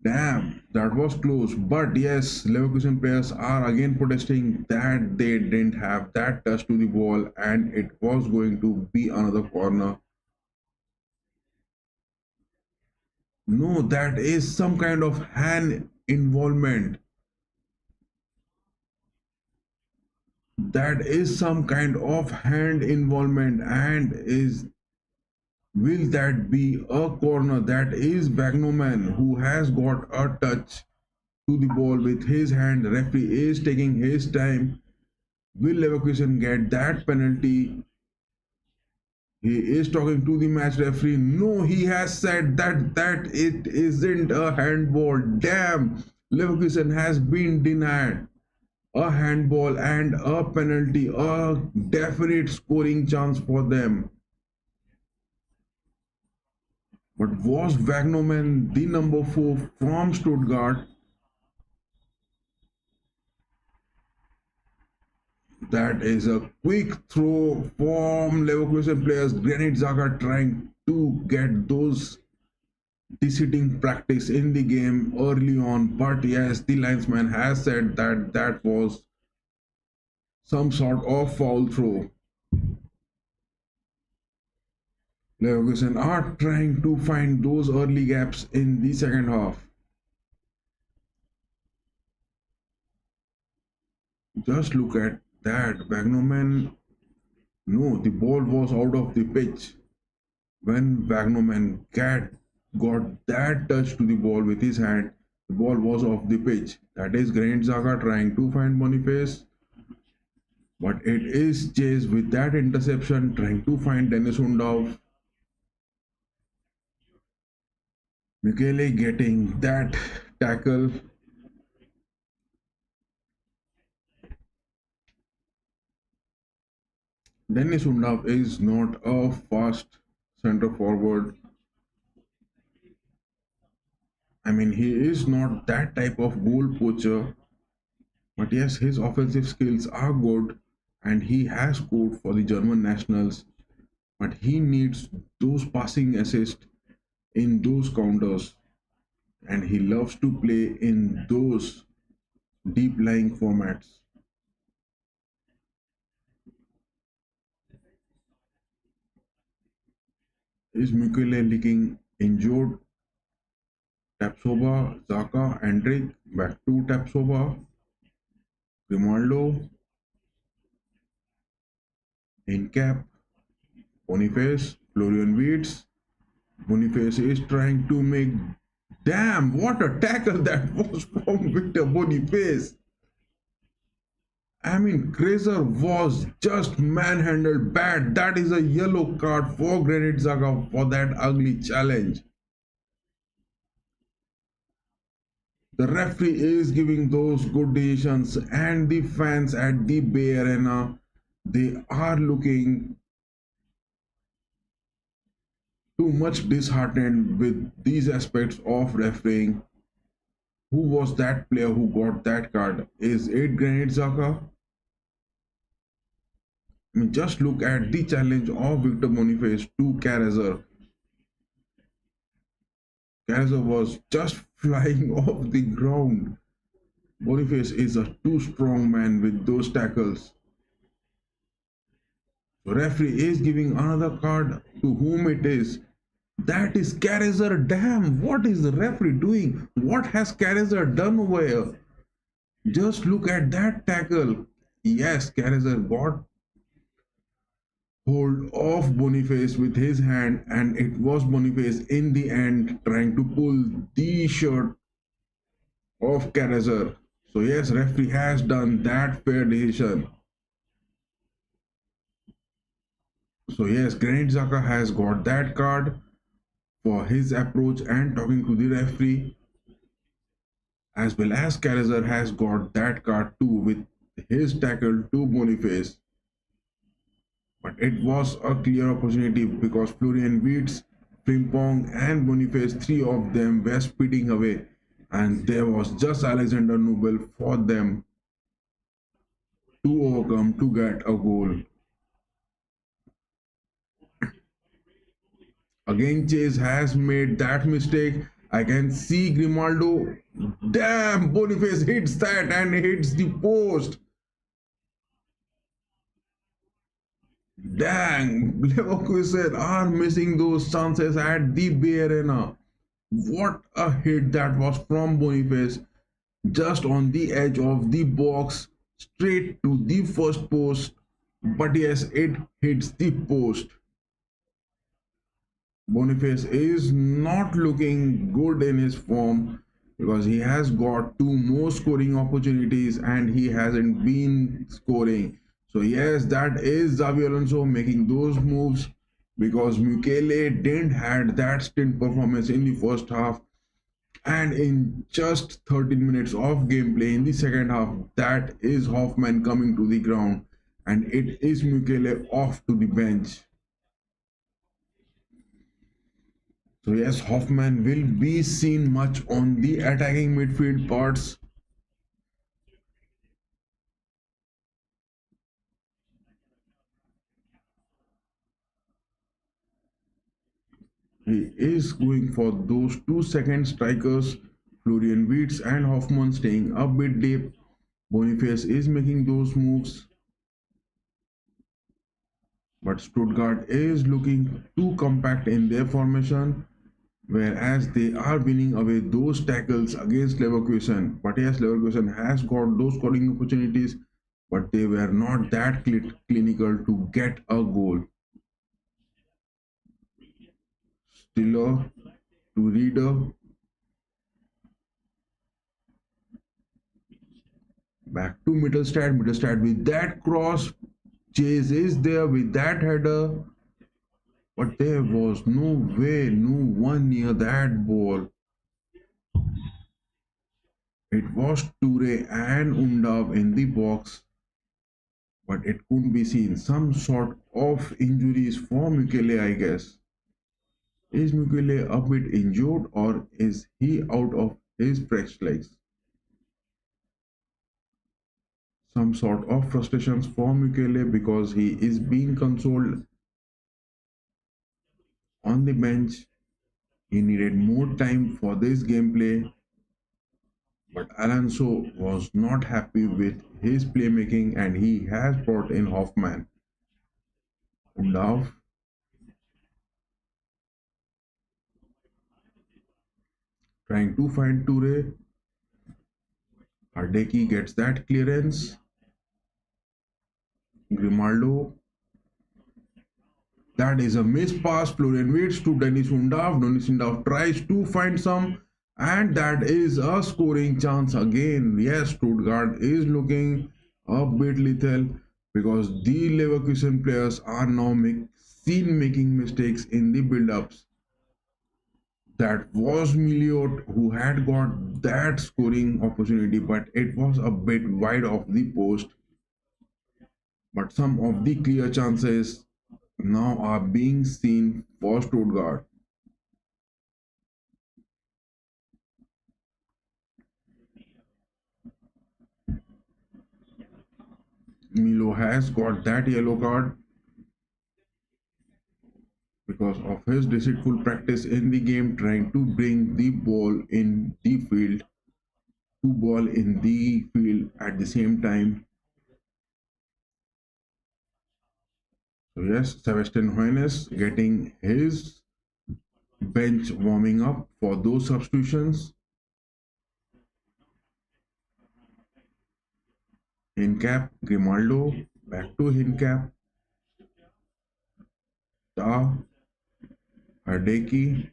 Damn. That was close. But yes, Leverkusen players are again protesting that they didn't have that touch to the ball and it was going to be another corner. No, that is some kind of hand involvement. That is some kind of hand involvement and is will that be a corner? That is Bagnoman who has got a touch to the ball with his hand. Referee is taking his time. Will Leverkusen get that penalty? He is talking to the match referee. No, he has said that it isn't a handball. Damn, Leverkusen has been denied a handball and a penalty, a definite scoring chance for them. But was Wagnerman the number 4 from Stuttgart? That is a quick throw from Leverkusen players. Granit Xhaka trying to get those deciding practice in the game early on. But yes, the linesman has said that that was some sort of foul throw. Leverkusen are trying to find those early gaps in the second half. Just look at that. Wagnerman, no, the ball was out of the pitch. When Wagnerman got that touch to the ball with his hand, the ball was off the pitch. That is Granit Xhaka trying to find Boniface. But it is Chase with that interception trying to find Dennis Undav. Michele getting that tackle. Dennis Undav is not a fast center forward. I mean, he is not that type of goal poacher. But yes, his offensive skills are good and he has scored for the German nationals. But he needs those passing assists in those counters and he loves to play in those deep lying formats. Is Mukele looking injured? Tapsoba, Zaka, Endrick, back to Tapsoba, Grimaldo, Incap, Boniface, Florian Wirtz. Boniface is trying to make. Damn, what a tackle that was from Victor Boniface. I mean, Kraser was just manhandled bad. That is a yellow card for Granit Xhaka for that ugly challenge. The referee is giving those good decisions, and the fans at the Bay Arena, they are looking too much disheartened with these aspects of refereeing. Who was that player who got that card? Is it Granit Xhaka? mean, just look at the challenge of Victor Boniface to Carrasser. Carrasser was just flying off the ground. Boniface is a too strong man with those tackles. So referee is giving another card to whom it is. That is Carrasser. Damn, what is the referee doing? What has Carrasser done over here? Just look at that tackle. Yes, Carrasser got hold of Boniface with his hand, and it was Boniface in the end trying to pull the shirt of Carrasser. So yes, referee has done that fair decision. So yes, Granit Xhaka has got that card for his approach and talking to the referee, as well as Carrasser has got that card too with his tackle to Boniface. But it was a clear opportunity because Florian Wirtz, Frimpong and Boniface, three of them were speeding away, and there was just Alexander Nubel for them to overcome to get a goal. Again, Chase has made that mistake. I can see Grimaldo. Damn, Boniface hits that and hits the post. Dang, Leverkusen are missing those chances at the Bay Arena. What a hit that was from Boniface, just on the edge of the box, straight to the first post. But yes, it hits the post. Boniface is not looking good in his form because he has got two more scoring opportunities and he hasn't been scoring. So yes, that is Xavi Alonso making those moves because Mukele didn't had that stint performance in the first half, and in just 13 minutes of gameplay in the second half, that is Hoffman coming to the ground and it is Mukele off to the bench. So yes, Hoffman will be seen much on the attacking midfield parts. He is going for those 2 second strikers, Florian Wirtz and Hoffman staying a bit deep. Boniface is making those moves, but Stuttgart is looking too compact in their formation, whereas they are winning away those tackles against Leverkusen. But yes, Leverkusen has got those scoring opportunities, but they were not that clinical to get a goal. Stiller to Reader, back to Mittelstadt. Mittelstadt with that cross. Chase is there with that header, but there was no way, no one near that ball. It was Toure and Undav in the box, but it couldn't be seen. Some sort of injuries for Mukele, I guess. Is Mukele a bit injured or is he out of his fresh legs? Some sort of frustrations for Mukele because he is being consoled on the bench. He needed more time for this gameplay, but Alonso was not happy with his playmaking and he has brought in Hoffman. Undav trying to find Toure. Hardeki gets that clearance. Grimaldo. That is a missed pass. Florian waits to Dennis Undav. Dennis Undav tries to find some, and that is a scoring chance again. Yes, Stuttgart is looking a bit lethal because the Leverkusen players are now seen making mistakes in the build-ups. That was Miliot who had got that scoring opportunity, but it was a bit wide of the post. But some of the clear chances now are being seen for Stuttgart. Milo has got that yellow card because of his deceitful practice in the game, trying to bring the ball in the field, two ball in the field at the same time. So yes, Sebastian Hoeneß getting his bench warming up for those substitutions. Hincap, Grimaldo, back to Hincap, Ta, Hardeki.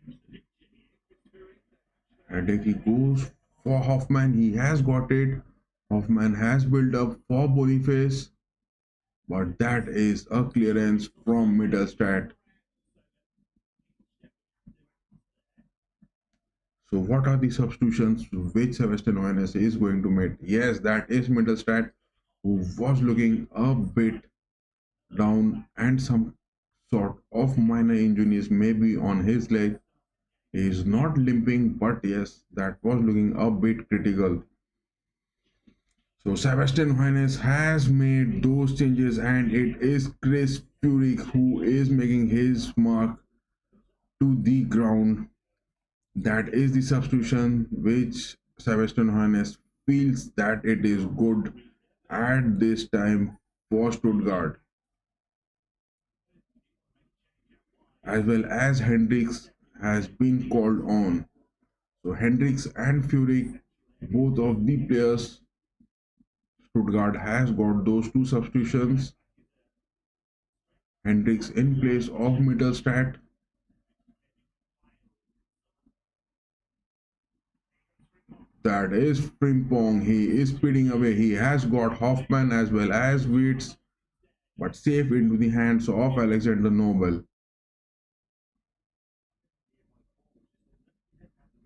Hardeki goes for Hoffman. He has got it. Hoffman has built up for Boniface, but that is a clearance from Mittelstadt. So what are the substitutions which Sebastian Hoeneß is going to make? Yes, that is Mittelstadt, who was looking a bit down and some sort of minor injuries maybe on his leg. He is not limping, but yes, that was looking a bit critical. So Sebastian Hoeneß has made those changes, and it is Chris Furyk who is making his mark to the ground. That is the substitution which Sebastian Hoeneß feels that it is good at this time for Stuttgart. As well as Hendricks has been called on. So Hendricks and Furyk, both of the players, Stuttgart has got those two substitutions. Hendricks in place of Mittelstadt. That is Frimpong. He is speeding away. He has got Hoffman as well as Wirtz, but safe into the hands of Alexander Nobel.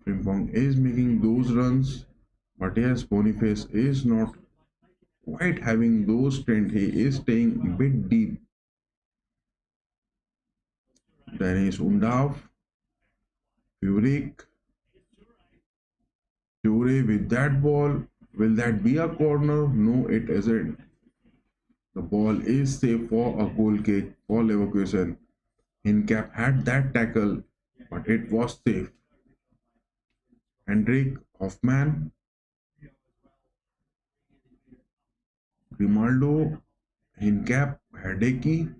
Frimpong is making those runs, but yes, Boniface is not quite having those strength. He is staying a bit deep. Then is Undav, Furyk, Ture with that ball. Will that be a corner? No, it isn't. The ball is safe for a goal kick for Leverkusen. Hincap had that tackle, but it was safe. Hendrik, Hoffman, Grimaldo, Hincap, Hardeki.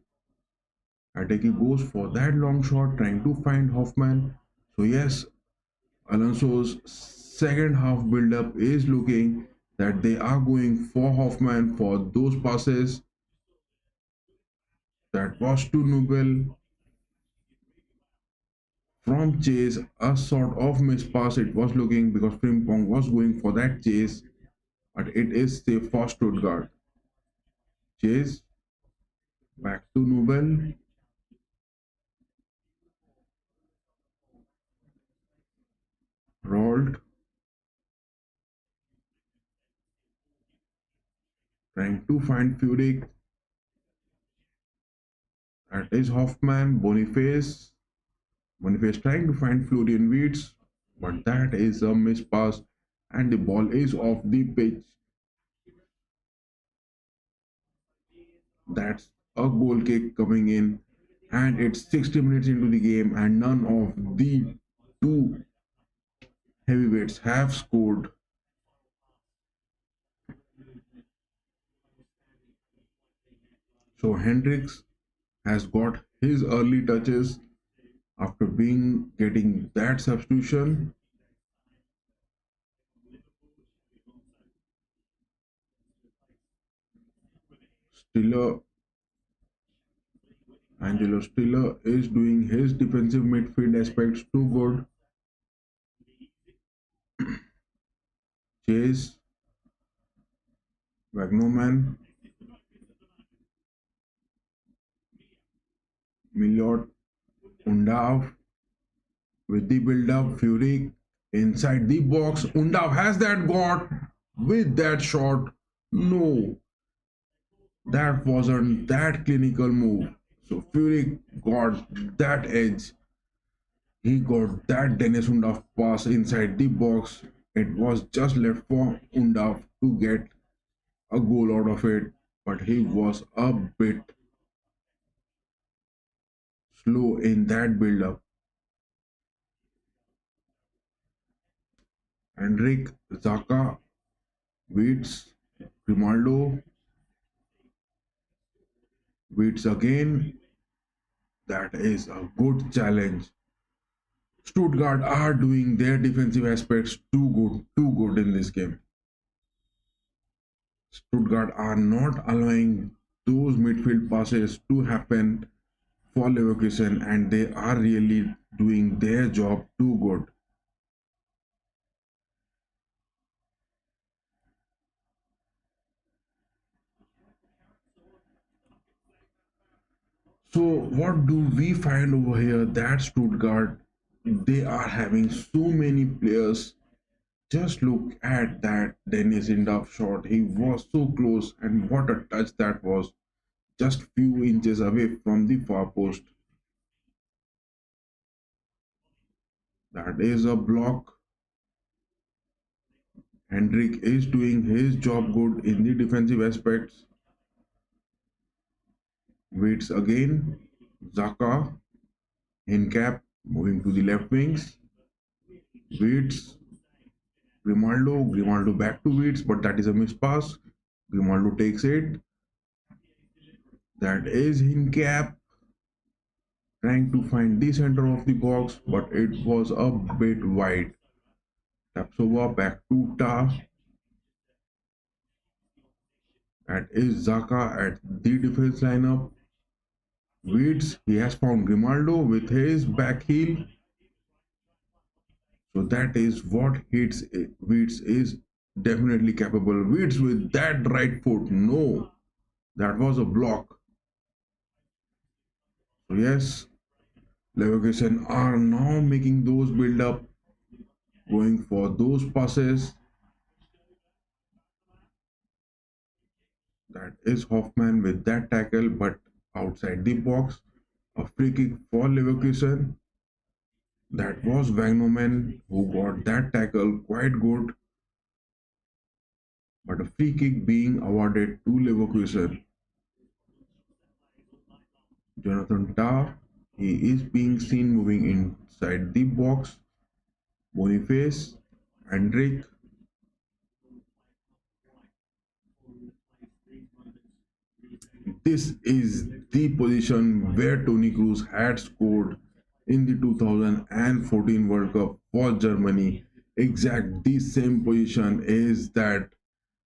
Hardeki goes for that long shot, trying to find Hoffman. So yes, Alonso's second half build-up is looking that they are going for Hoffman for those passes. That was to Nubel. From chase, a sort of missed pass it was looking because Frimpong was going for that chase, but it is safe for Stuttgart. Chase, back to Nubel. Rolled, trying to find Furyk. That is Hoffman, Boniface. Boniface trying to find Florian Wirtz, but that is a missed pass and the ball is off the pitch. That's a goal kick coming in, and it's 60 minutes into the game, and none of the two heavyweights have scored. So Hendricks has got his early touches after being getting that substitution. Stiller, Angelo Stiller is doing his defensive midfield aspects too good. Chase, Wagnoman, Millot, Undav with the build-up. Furyk inside the box. Undav has that got with that shot. No, that wasn't that clinical move. So Furyk got that edge. He got that Dennis Undav pass inside the box. It was just left for Undav to get a goal out of it. but he was a bit slow in that build up. Hendrik, Zaka, Weeds, Grimaldo, Weeds again. That is a good challenge. Stuttgart are doing their defensive aspects too good in this game. Stuttgart are not allowing those midfield passes to happen for Leverkusen, and they are really doing their job too good. So what do we find over here? That Stuttgart, they are having so many players. Just look at that Dennis Indaf shot. He was so close, and what a touch that was. Just few inches away from the far post. That is a block. Hendrik is doing his job good in the defensive aspects. Waits again. Zaka in cap, moving to the left wings. Waits. Grimaldo back to Waits, but that is a missed pass. Grimaldo takes it. That is in cap, trying to find the center of the box, but it was a bit wide. Tapsova back to Ta. That is Zaka at the defense lineup. Weeds, he has found Grimaldo with his back heel. So that is what hits Weeds is definitely capable. Weeds with that right foot. No, that was a block. So yes, Leverkusen are now making those build up, going for those passes. That is Hoffman with that tackle, but outside the box. A free kick for Leverkusen. That was Wagnoman who got that tackle quite good, but a free kick being awarded to Leverkusen. Jonathan Tah, he is being seen moving inside the box. Boniface, Hendrik, this is the position where Toni Kroos had scored in the 2014 World Cup for Germany. Exact the same position is that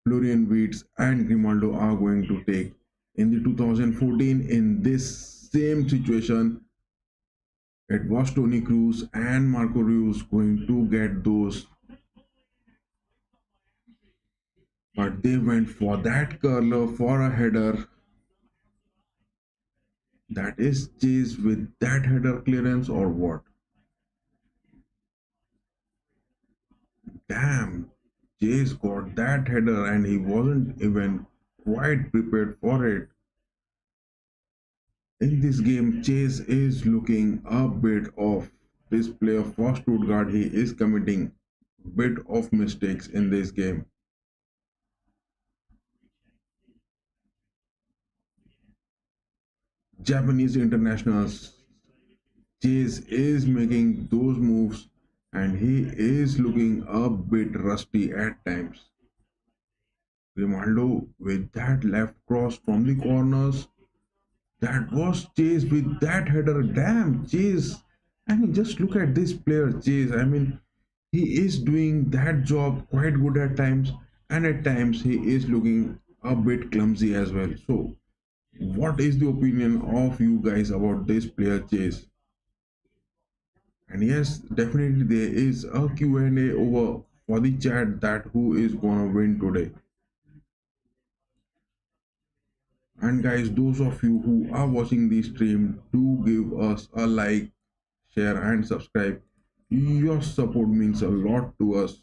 Florian Wirtz and Grimaldo are going to take in the 2014. In this same situation, it was Toni Kroos and Marco Reus going to get those, but they went for that curler for a header. That is chased with that header clearance or what? Damn, Chase got that header and he wasn't even quite prepared for it. In this game, Chase is looking a bit off. This player for Stuttgart, he is committing bit of mistakes in this game. Japanese internationals, Chase is making those moves and he is looking a bit rusty at times. Grimaldo with that left cross from the corners. That was Chase with that header. Damn, Chase. I mean, just look at this player, Chase. I mean, he is doing that job quite good at times, and at times he is looking a bit clumsy as well. So, what is the opinion of you guys about this player, Chase? And yes, definitely there is a Q&A over for the chat that who is gonna win today. And guys, those of you who are watching the stream, do give us a like, share, and subscribe. Your support means a lot to us.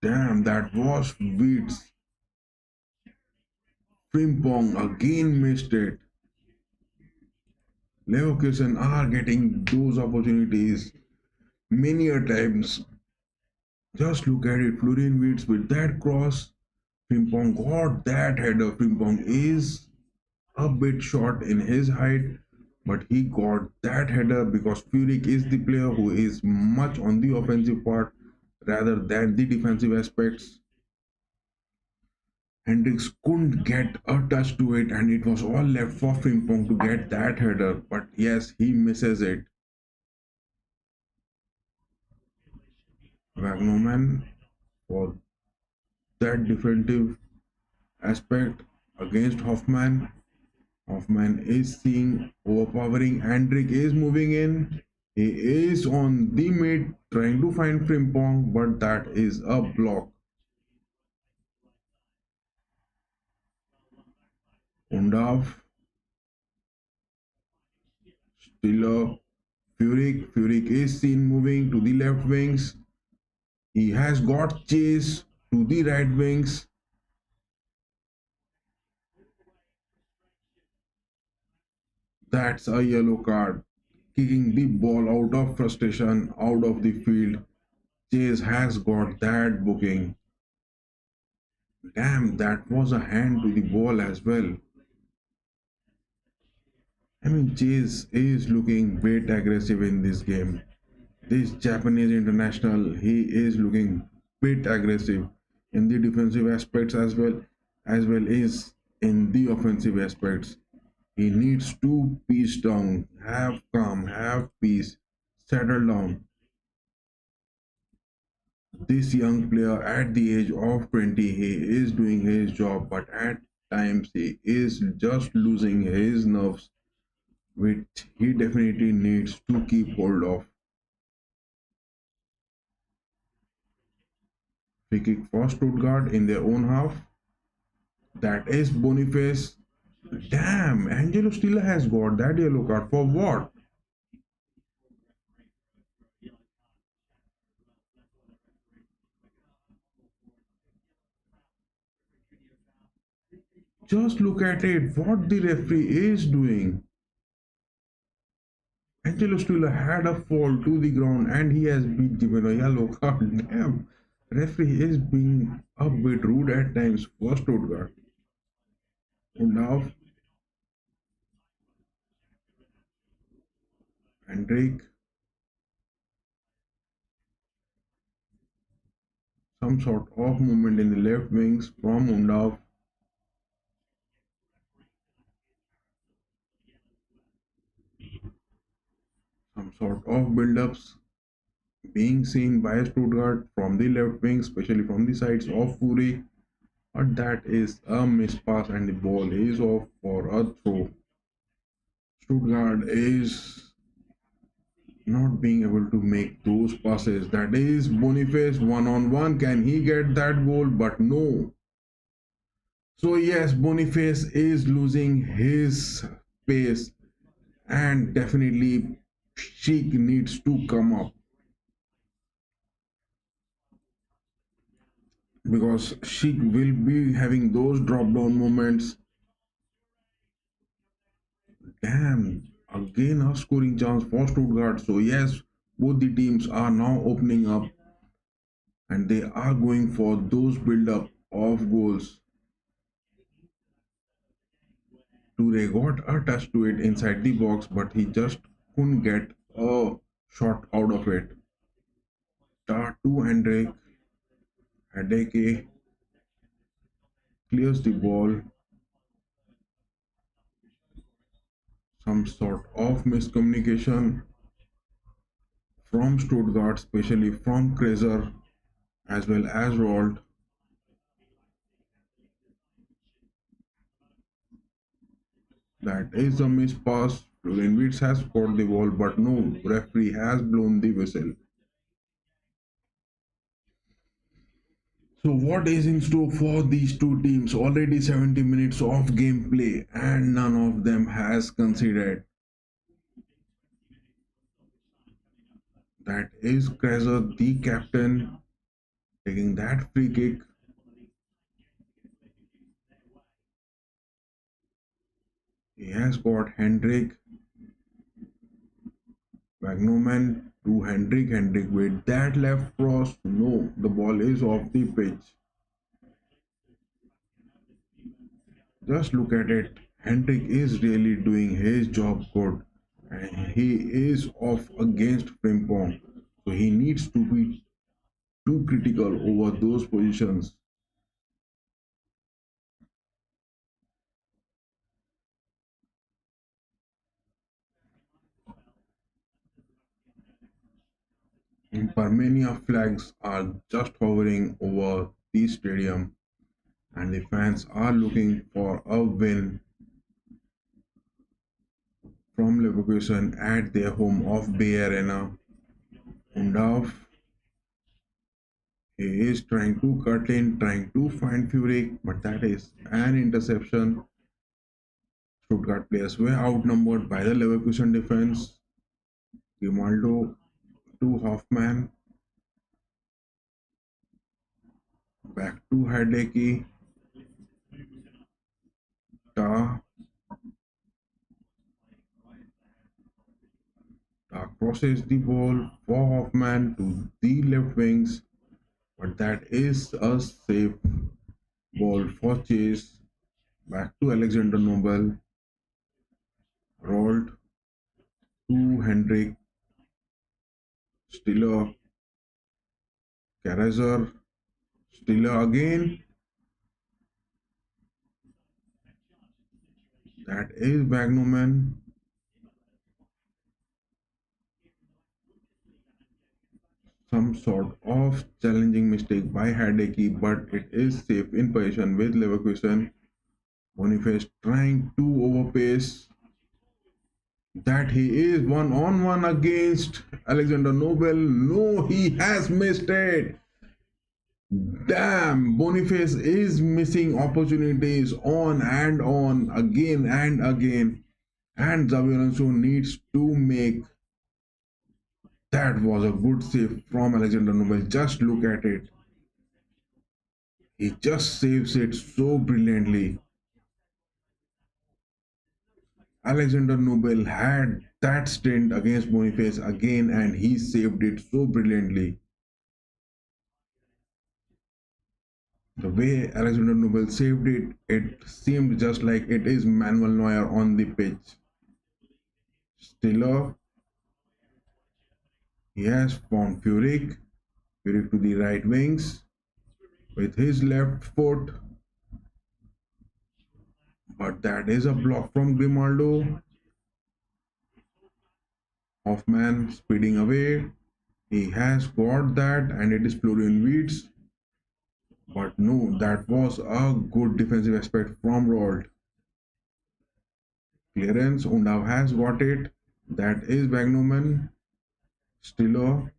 Damn, that was Weeds. Frimpong again missed it. Leverkusen are getting those opportunities many a times, Just look at it. Florian Wirtz with that cross. Frimpong got that header. Frimpong is a bit short in his height, but he got that header because Furyk is the player who is much on the offensive part rather than the defensive aspects. Hendricks couldn't get a touch to it, and it was all left for Frimpong to get that header. But yes, he misses it. Wagnerman for that defensive aspect against Hoffman. Hoffman is seeing overpowering. Hendrick is moving in. He is on the mid trying to find Frimpong, but that is a block. Undav, Stiller, Furyk. Furyk is seen moving to the left wings. He has got Chase to the right wings. That's a yellow card. Kicking the ball out of frustration, out of the field. Chase has got that booking. Damn, that was a hand to the ball as well. I mean, Chase is looking bit aggressive in this game. This Japanese international, he is looking bit aggressive in the defensive aspects as well as in the offensive aspects. He needs to peace down, have calm, have peace, settle down. This young player at the age of 20, he is doing his job, but at times he is just losing his nerves, which he definitely needs to keep hold of. Free kick for Stuttgart in their own half. That is Boniface. Damn, Angelo Stilla has got that yellow card for what? Just look at it, what the referee is doing. Angelo Stilla had a fall to the ground and he has been given a yellow card. Damn, referee is being a bit rude at times for Stuttgart. And now, Hendrik, some sort of movement in the left wings from Undav, some sort of build-ups being seen by Stuttgart from the left wing, especially from the sides of Fury. But that is a miss pass and the ball is off for a throw. Stuttgart is not being able to make those passes. That is Boniface one on one. Can he get that goal? But no. So, yes, Boniface is losing his pace and definitely Sheik needs to come up because Sheik will be having those drop down moments. Damn, again a scoring chance for Stuttgart. So, yes, both the teams are now opening up and they are going for those build up of goals. Toure got a touch to it inside the box, but he just couldn't get a shot out of it. Start to Hendrik. Hadeke clears the ball. Some sort of miscommunication from Stuttgart, especially from Kreiser as well as Rold. That is a miss pass. Florian has caught the ball, but no, referee has blown the whistle. So what is in store for these two teams? Already 70 minutes of gameplay and none of them has conceded. That is Kreiser, the captain, taking that free kick. He has got Hendrik. Magnoman to Hendrik. Hendrik with that left cross. No, the ball is off the pitch. Just look at it. Hendrik is really doing his job good. And he is off against Frimpong. So he needs to be too critical over those positions. Parmenia flags are just hovering over the stadium, and the fans are looking for a win from Leverkusen at their home of Bayer Arena. Undav, he is trying to cut in, trying to find Furyk, but that is an interception. Stuttgart players were outnumbered by the Leverkusen defense. Grimaldo to Hoffman, back to Hideki, Ta, Ta crosses the ball for Hoffman to the left wings, but that is a safe ball for chase. Back to Alexander Nobel, rolled to Hendrik, Stiller, Karazer, Stiller again. That is Bagnoman. Some sort of challenging mistake by Hideki, but it is safe in position with Leverkusen. Boniface trying to overpace. That he is one on one against Alexander Nobel. No, he has missed it. Damn, Boniface is missing opportunities on again and again. And Xabi Alonso needs to make. That was a good save from Alexander Nobel. Just look at it. He just saves it so brilliantly. Alexander Nobel had that stint against Boniface again and he saved it so brilliantly. The way Alexander Nobel saved it, it seemed just like it is Manuel Neuer on the pitch. Stiller, he has found Furyk. Furyk to the right wings with his left foot. But that is a block from Grimaldo. Hoffman speeding away. He has got that and it is Florian Wirtz. But no, that was a good defensive aspect from Rold. Clearance, Undav has got it. That is Bagnoman. Stiller.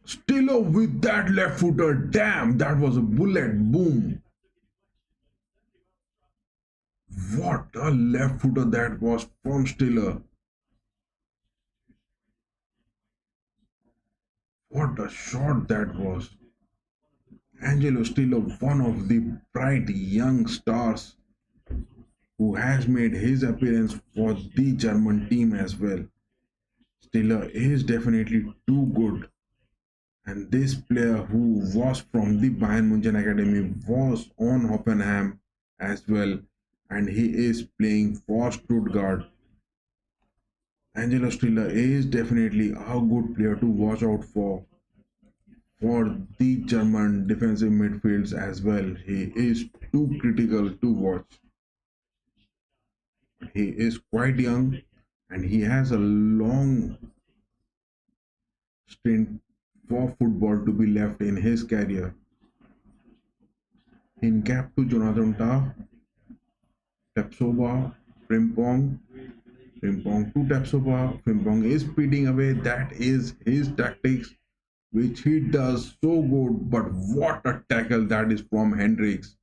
Stiller with that left footer. Damn, that was a bullet. Boom. What a left footer that was from Stiller. What a shot that was. Angelo Stiller, one of the bright young stars who has made his appearance for the German team as well. Stiller is definitely too good. And this player who was from the Bayern Munich Academy was on Hoffenheim as well. And he is playing for Stuttgart. Angelo Stiller is definitely a good player to watch out for the German defensive midfields as well. He is too critical to watch. He is quite young and he has a long stint for football to be left in his career. In cap to Jonathan Tah, Tapsoba, Frimpong, Frimpong to Tapsoba, Frimpong is speeding away. That is his tactics, which he does so good. But what a tackle that is from Hendricks.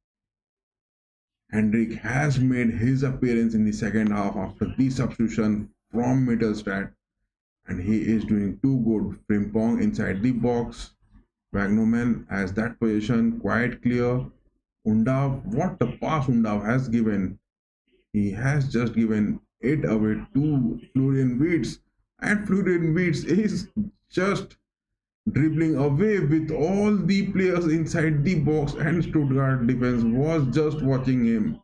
Hendrick has made his appearance in the second half after the substitution from Mittelstadt and he is doing too good. Frimpong inside the box. Wagnerman has that position quite clear. Undav, what a pass Undav has given. He has just given it away to Florian Wirtz, and Florian Wirtz is just dribbling away with all the players inside the box, and Stuttgart defense was just watching him.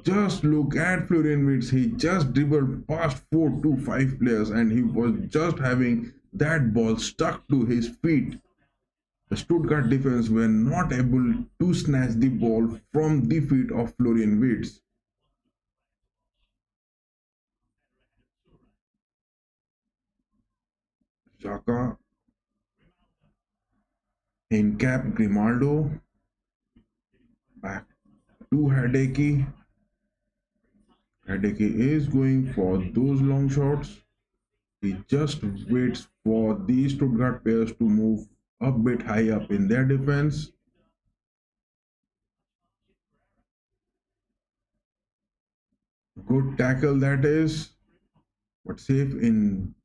Just look at Florian Wirtz. He just dribbled past 4 to 5 players and he was just having that ball stuck to his feet. The Stuttgart defense were not able to snatch the ball from the feet of Florian Wirtz. Xhaka in cap Grimaldo back to Hideki. Hideki is going for those long shots. He just waits for the Stuttgart players to move a bit high up in their defense. Good tackle that is, but safe in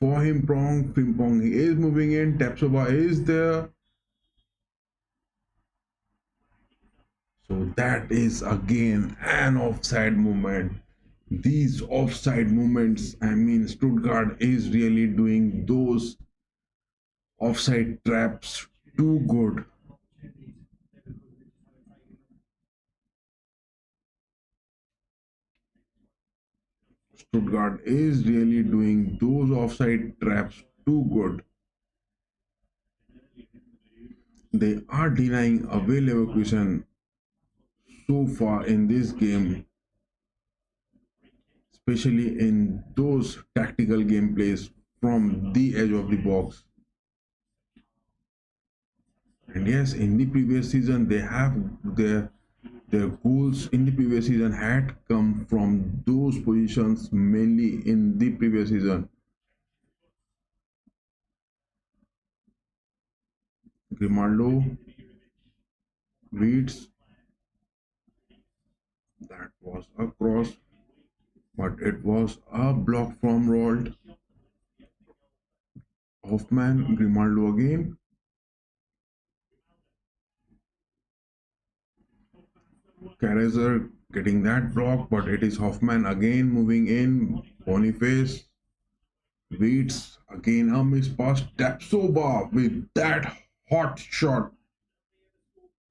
for him. Frimpong he is moving in. Tapsoba is there. So that is again an offside movement. These offside movements, I mean, Stuttgart is really doing those offside traps too good. Stuttgart is really doing those offside traps too good. They are denying away Leverkusen so far in this game, especially in those tactical gameplays from the edge of the box. And yes, in the previous season, they have their goals in the previous season had come from those positions mainly in the previous season. Grimaldo, Reeds, that was a cross, but it was a block from Rold. Hoffman, Grimaldo again. Kaiser getting that block, but it is Hoffman again moving in. Boniface, Reeds again a miss pass. Tapsoba with that hot shot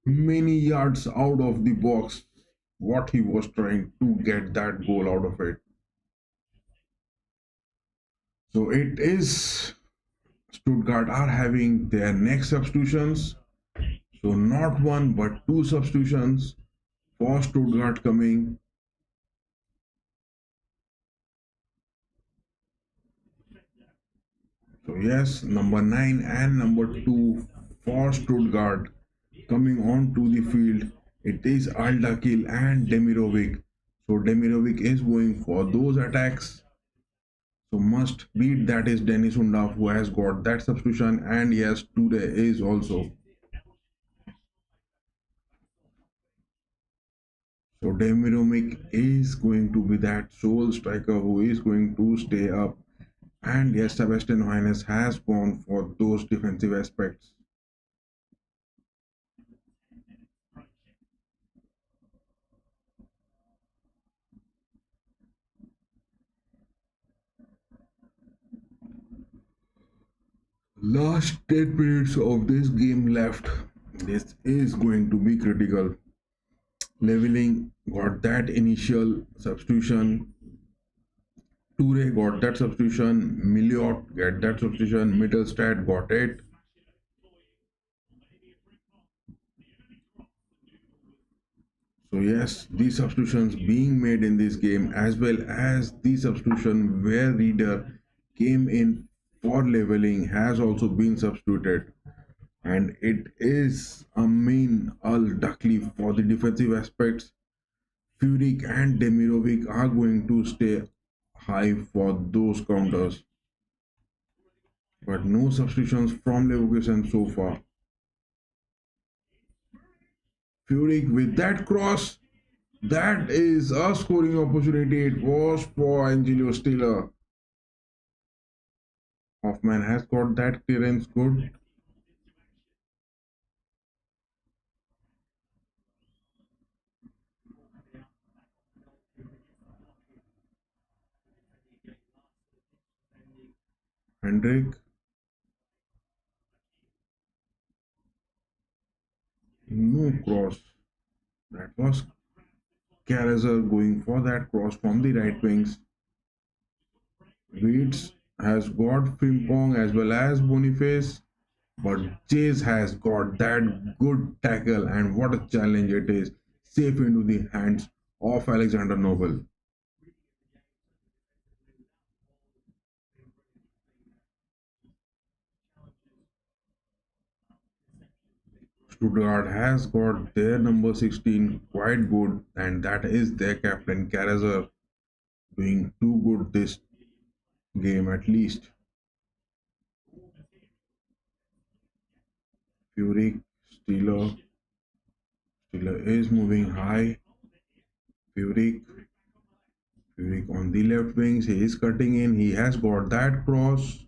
many yards out of the box. What he was trying to get that goal out of it. So it is Stuttgart are having their next substitutions. So not one but two substitutions for Stuttgart coming. So yes, number 9 and number 2 for Stuttgart coming onto the field. It is Aldakil and Demirovic. So Demirovic is going for those attacks. So must beat that is Dennis Undav who has got that substitution, and yes, today is also. So Demirovic is going to be that sole striker who is going to stay up, and yes, Sebastian Hoeneß has gone for those defensive aspects. Last 10 minutes of this game left. This is going to be critical. Leveling got that initial substitution. Toure got that substitution. Miliot get that substitution. Mittelstadt got it. So yes, these substitutions being made in this game, as well as the substitution where Reader came in for leveling, has also been substituted. And it is Amin Al Dakli for the defensive aspects. Furyk and Demirovic are going to stay high for those counters. But no substitutions from Leverkusen so far. Furyk with that cross, that is a scoring opportunity. It was for Angelo Stiller. Hoffman has got that clearance good. Hendrick, no cross. That was Karazer going for that cross from the right wings. Weeds has got Frimpong as well as Boniface, but Chase has got that good tackle, and what a challenge it is. Safe into the hands of Alexander Noble. Stuttgart has got their number 16 quite good, and that is their captain Karazer doing too good this game at least. Fury, Steeler, Steeler is moving high. Fury, Fury on the left wings, he is cutting in, he has got that cross.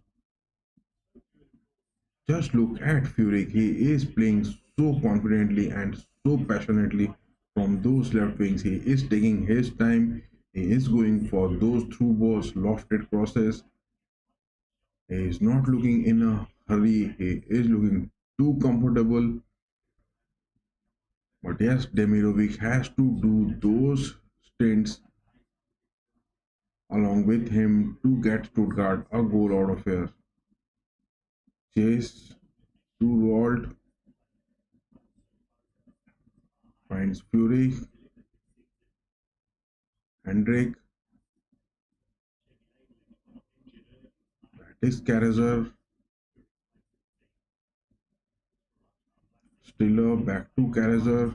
Just look at Fury, he is playing so confidently and so passionately from those left wings. He is taking his time, he is going for those through balls, lofted crosses. He is not looking in a hurry, he is looking too comfortable. But yes, Demirovic has to do those stints along with him to get Stuttgart a goal out of here. Chase to Roald finds Fury, Hendrick, that is Karazer, Stiller back to Karazer,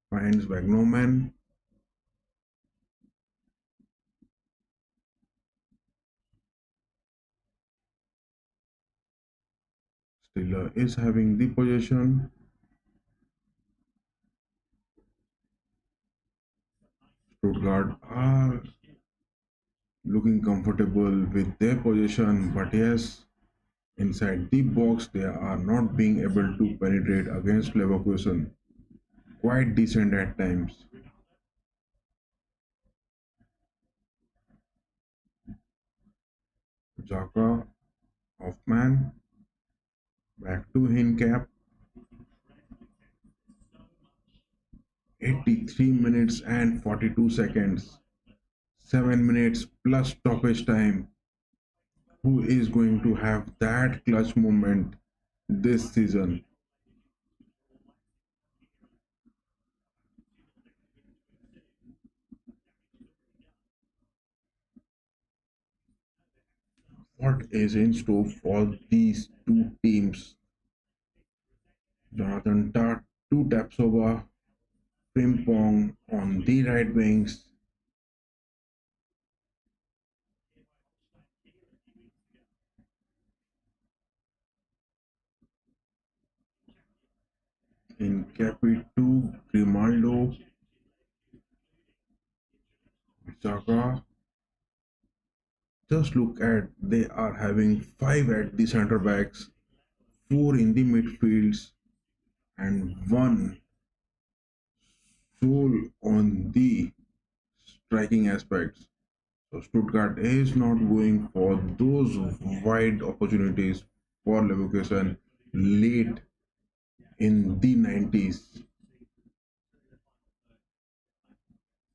finds Wagnoman, Stiller is having the possession, Stuttgart are looking comfortable with their possession, but yes, inside the box they are not being able to penetrate against Leverkusen. Quite decent at times. Jaka, Hoffman, back to Hincap, 83 minutes and 42 seconds, 7 minutes plus stoppage time. Who is going to have that clutch moment this season? What is in store for these two teams? Jonathan Tart to Tapsova, Frimpong on the right wings, in Capi to Grimaldo, Jaka. Just look at they are having five at the center backs, four in the midfields, and one sole on the striking aspects. So Stuttgart is not going for those wide opportunities for Leverkusen late in the 90s.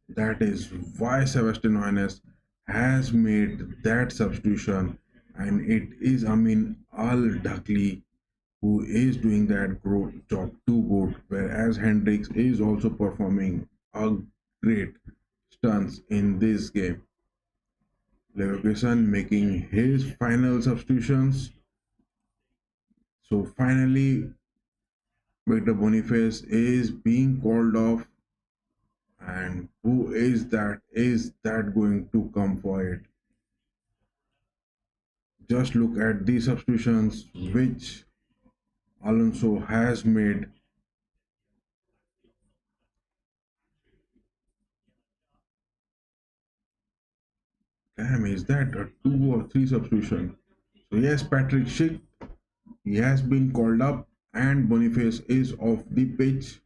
That is why Sebastian Hoeneß has made that substitution, and it is Amin Al Dakli who is doing that job too good, whereas Hendricks is also performing a great stunts in this game. Leverkusen making his final substitutions. So finally, Victor Boniface is being called off, and who is that? Is that going to come for it? Just look at the substitutions which Alonso has made. Damn, is that a two or three substitution? So yes, Patrick Schick, he has been called up, and Boniface is off the pitch.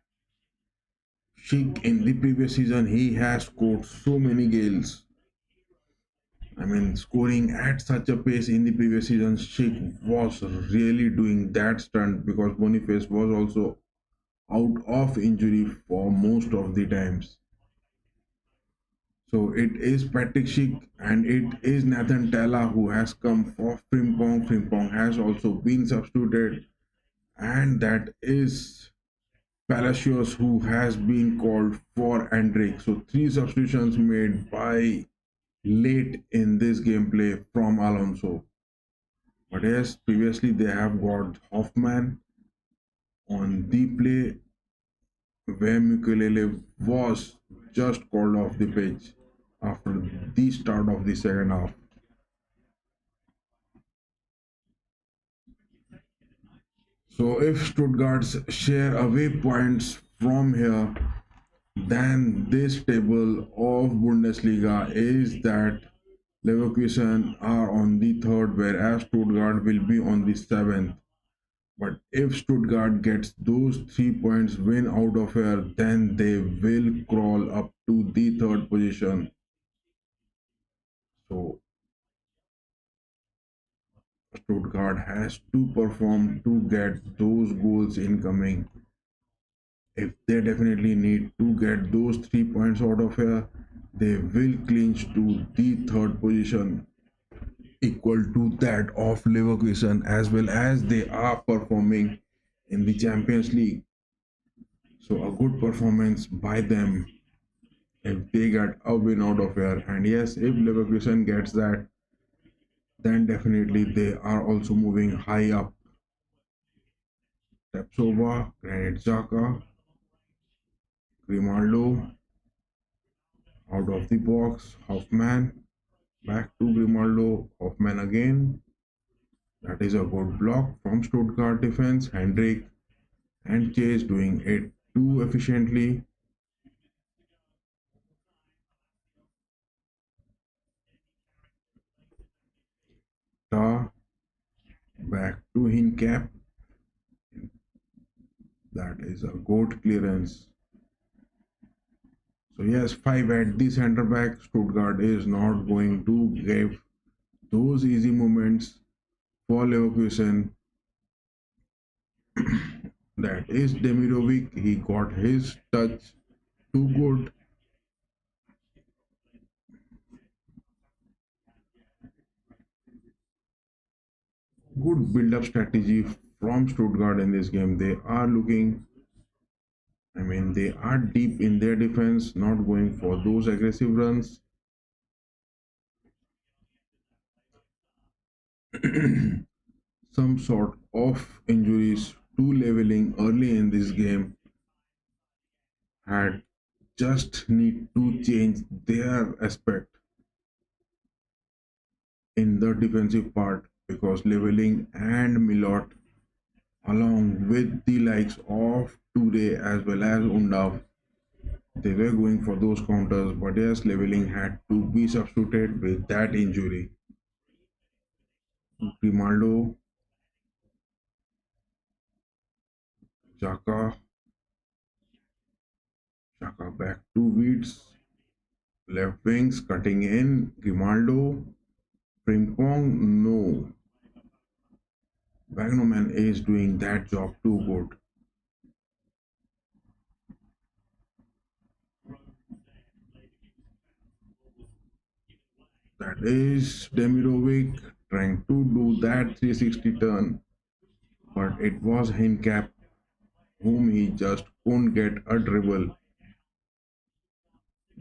Schick in the previous season, he has scored so many goals. I mean, scoring at such a pace in the previous season, Schick was really doing that stunt because Boniface was also out of injury for most of the times. So it is Patrick Schick and it is Nathan Tella who has come for Frimpong. Frimpong has also been substituted, and that is Palacios who has been called for Andrik. So three substitutions made by late in this gameplay from Alonso. But yes, previously they have got Hoffman on the play where Mukulele was just called off the pitch after the start of the second half. So if Stuttgart's share away points from here, then this table of Bundesliga is that Leverkusen are on the third, whereas Stuttgart will be on the seventh. But if Stuttgart gets those 3 points win out of here, then they will crawl up to the third position. So Stuttgart has to perform to get those goals incoming. If they definitely need to get those 3 points out of here, they will clinch to the third position equal to that of Leverkusen as well as they are performing in the Champions League. So a good performance by them if they get a win out of here. And yes, if Leverkusen gets that, then definitely they are also moving high up. Tepsova, Granit Xhaka, Grimaldo out of the box, Hoffman, back to Grimaldo, Hoffman again. That is a good block from Stuttgart defense. Hendrik and Chase doing it too efficiently. Ta back to Hincap. That is a good clearance. So yes, five at the center back. Stuttgart is not going to give those easy moments for Leverkusen. That is Demirovic. He got his touch too good. Good build-up strategy from Stuttgart in this game. They are looking, I mean, they are deep in their defense, not going for those aggressive runs. Some sort of injuries to leveling early in this game had just need to change their aspect in the defensive part because leveling and Milot along with the likes of Toure as well as Undav, they were going for those counters, but yes, leveling had to be substituted with that injury. Grimaldo, Xhaka, Xhaka back to Weeds, left wings cutting in, Grimaldo, Frimpong, no. Wagnerman is doing that job too good. That is Demirovic trying to do that 360 turn, but it was Hincap whom he just couldn't get a dribble.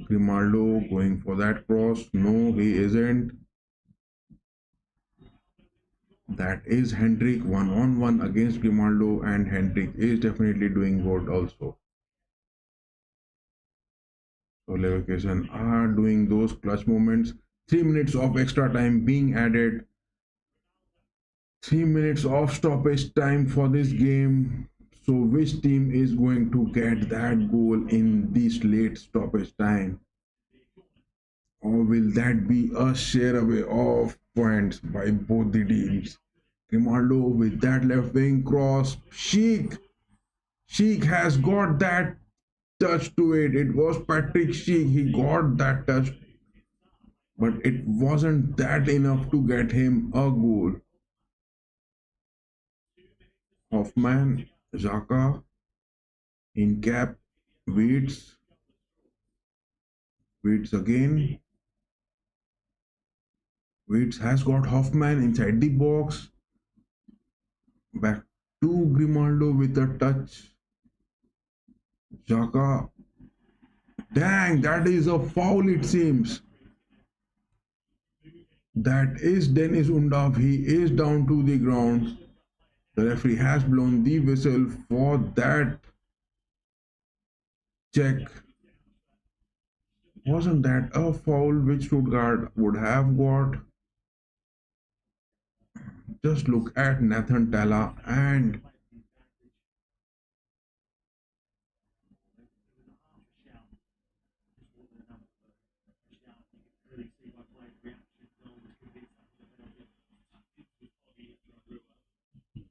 Grimaldo going for that cross. No, he isn't. That is Hendrik one on one against Grimaldo, and Hendrik is definitely doing good also. So Leverkusen are doing those clutch moments. 3 minutes of extra time being added. 3 minutes of stoppage time for this game. So which team is going to get that goal in this late stoppage time? or will that be a share away of points by both the teams? Grimaldo with that left wing cross. Sheik has got that touch to it. It was Patrick Sheik. He got that touch, but it wasn't that enough to get him a goal. Hoffman, Xhaka, in cap, Waits again. Waits has got Hoffman inside the box. Back to Grimaldo with a touch. Xhaka. Dang, that is a foul it seems. That is Dennis Undav. He is down to the ground. The referee has blown the whistle for that check. Wasn't that a foul which Stuttgart would have got? Just look at Nathan Tella and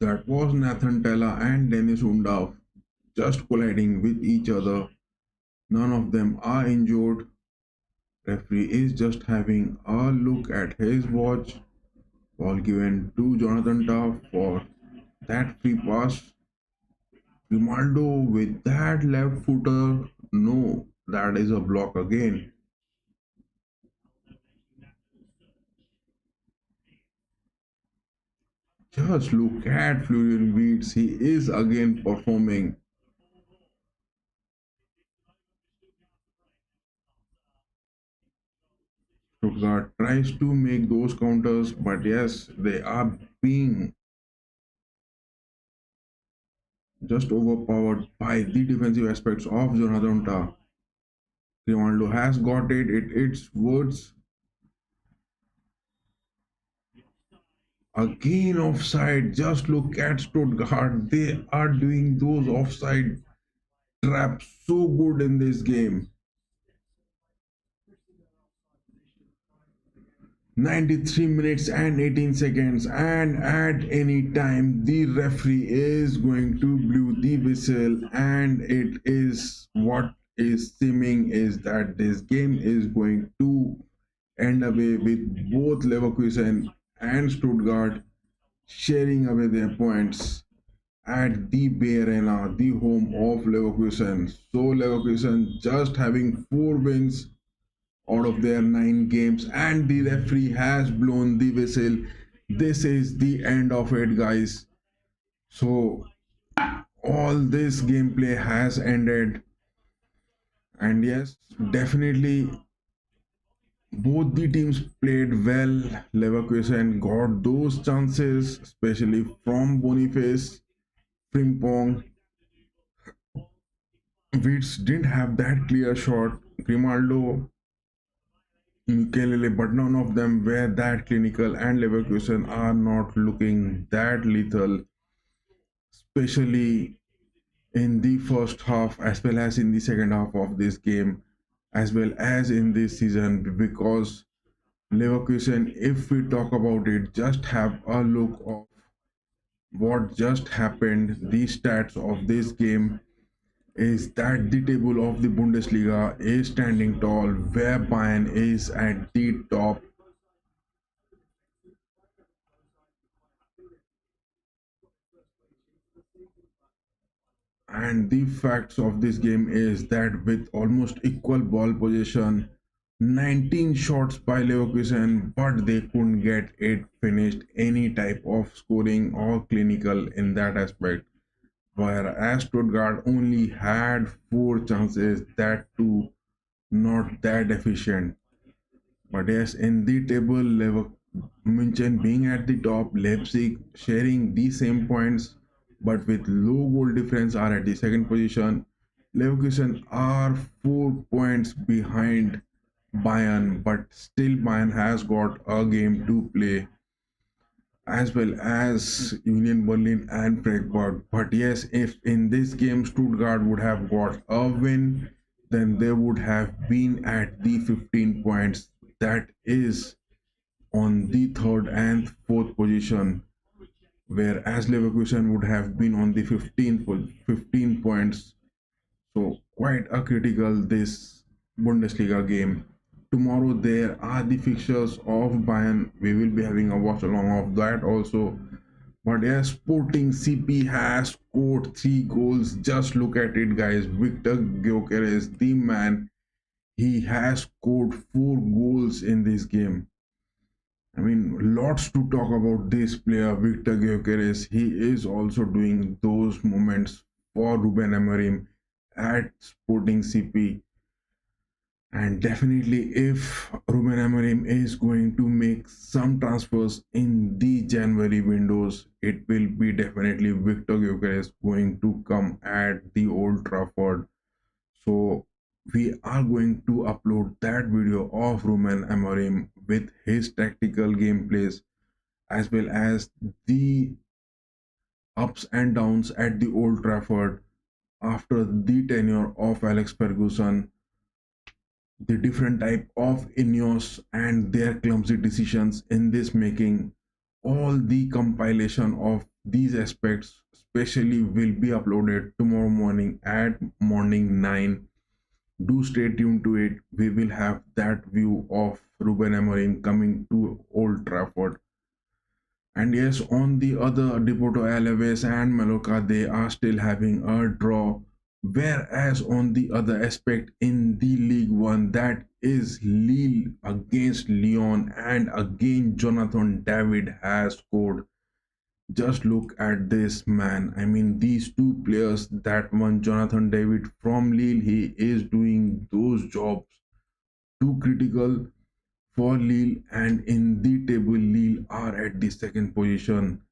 that was Nathan Tella and Dennis Undav just colliding with each other. None of them are injured. Referee is just having a look at his watch. Ball given to Jonathan Tah for that free pass. Grimaldo with that left footer. No, that is a block again. Just look at Florian Wirtz. He is again performing. Stuttgart tries to make those counters, but yes, they are being just overpowered by the defensive aspects of Jonathan Tah. Grimaldo has got it. It's Woods. Again offside. Just look at Stuttgart. They are doing those offside traps so good in this game. 93 minutes and 18 seconds, and at any time the referee is going to blow the whistle, and it is what is seeming is that this game is going to end away with both Leverkusen and Stuttgart sharing away their points at the Bay Arena, the home of Leverkusen. So Leverkusen just having 4 wins out of their 9 games, and the referee has blown the whistle. This is the end of it, guys. So all this gameplay has ended, and yes, definitely both the teams played well. Leverkusen got those chances, especially from Boniface, Frimpong. Wirtz didn't have that clear shot. Grimaldo, Mikelele, but none of them were that clinical, and Leverkusen are not looking that lethal, especially in the first half as well as in the second half of this game, as well as in this season. Because Leverkusen, if we talk about it, just have a look of what just happened. The stats of this game is that the table of the Bundesliga is standing tall, where Bayern is at the top. And the facts of this game is that with almost equal ball possession, 19 shots by Leverkusen, but they couldn't get it finished any type of scoring or clinical in that aspect. Whereas Stuttgart only had 4 chances, that too not that efficient. But yes, in the table, München being at the top, Leipzig sharing the same points but with low goal difference are at the second position. Leverkusen are 4 points behind Bayern, but still Bayern has got a game to play, as well as Union Berlin and Frankfurt. But yes, if in this game Stuttgart would have got a win, then they would have been at the 15 points. that is on the third and fourth position, whereas Leverkusen would have been on the 15 points. So quite a critical this Bundesliga game. Tomorrow there are the fixtures of Bayern. We will be having a watch along of that also. But yes, Sporting CP has scored 3 goals. Just look at it, guys. Victor Gyökeres, the man, he has scored 4 goals in this game. I mean, lots to talk about this player, Victor Gyökeres. He is also doing those moments for Ruben Amorim at Sporting CP. And definitely, if Ruben Amorim is going to make some transfers in the January windows, it will be definitely Victor Gyökeres going to come at the Old Trafford. So we are going to upload that video of Ruben Amorim with his tactical gameplays as well as the ups and downs at the Old Trafford after the tenure of Alex Ferguson, the different type of Ineos and their clumsy decisions in this making. All the compilation of these aspects especially will be uploaded tomorrow morning at morning 9. Do stay tuned to it. We will have that view of Ruben Amorim coming to Old Trafford. And yes, on the other, Deporto Alaves and Mallorca, they are still having a draw. Whereas on the other aspect in the League One, that is Lille against Lyon, and again Jonathan David has scored. Just look at this man. I mean, these two players, that one Jonathan David from Lille, he is doing those jobs too critical for Lille, and in the table Lille are at the second position.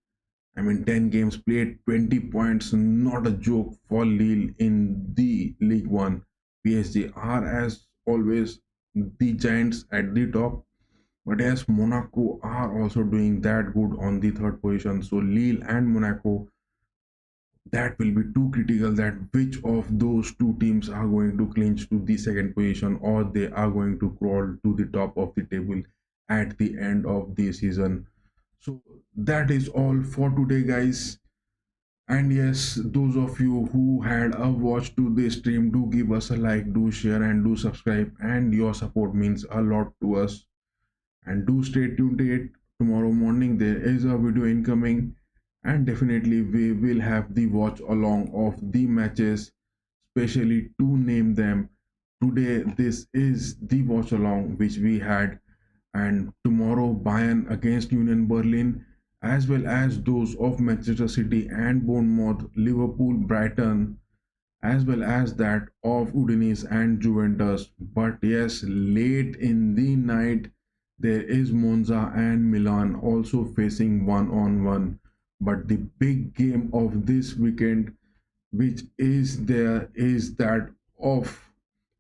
I mean, 10 games played, 20 points, not a joke for Lille in the League One. PSG are as always the giants at the top, but as Monaco are also doing that good on the third position. So Lille and Monaco, that will be too critical, that which of those two teams are going to clinch to the second position, or they are going to crawl to the top of the table at the end of the season. So that is all for today, guys. And yes, those of you who had a watch to this stream, do give us a like, do share, and do subscribe, and your support means a lot to us. And do stay tuned to it. Tomorrow morning there is a video incoming, and definitely we will have the watch along of the matches, especially to name them. Today this is the watch along which we had, and tomorrow Bayern against Union Berlin, as well as those of Manchester City and Bournemouth, Liverpool, Brighton, as well as that of Udinese and Juventus. But yes, late in the night there is Monza and Milan also facing one-on-one. But the big game of this weekend, which is there, is that of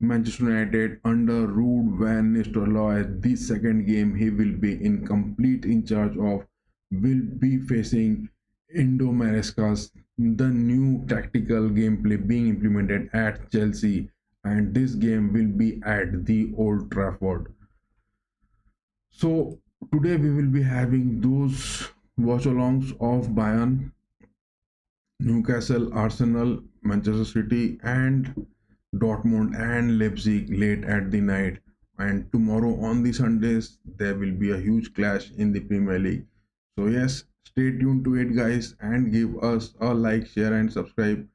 Manchester United under Ruud van Nistelrooy. The second game he will be in complete in charge of, will be facing Indo Marescas, the new tactical gameplay being implemented at Chelsea, and this game will be at the Old Trafford. So today we will be having those watch-alongs of Bayern, Newcastle, Arsenal, Manchester City, and Dortmund and Leipzig late at the night. And tomorrow on the Sundays there will be a huge clash in the Premier League. So yes, stay tuned to it, guys, and give us a like, share, and subscribe.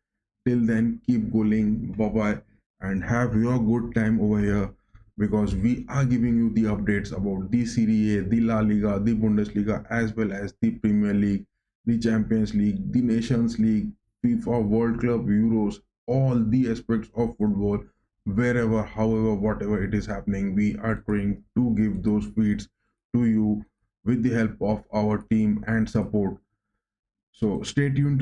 Till then, keep going. Bye bye, and have your good time over here, because we are giving you the updates about the Serie A, the La Liga, the Bundesliga, as well as the Premier League, the Champions League, the Nations League, FIFA World Club, Euros, all the aspects of football, wherever, however, whatever it is happening, we are trying to give those feeds to you with the help of our team and support. So stay tuned to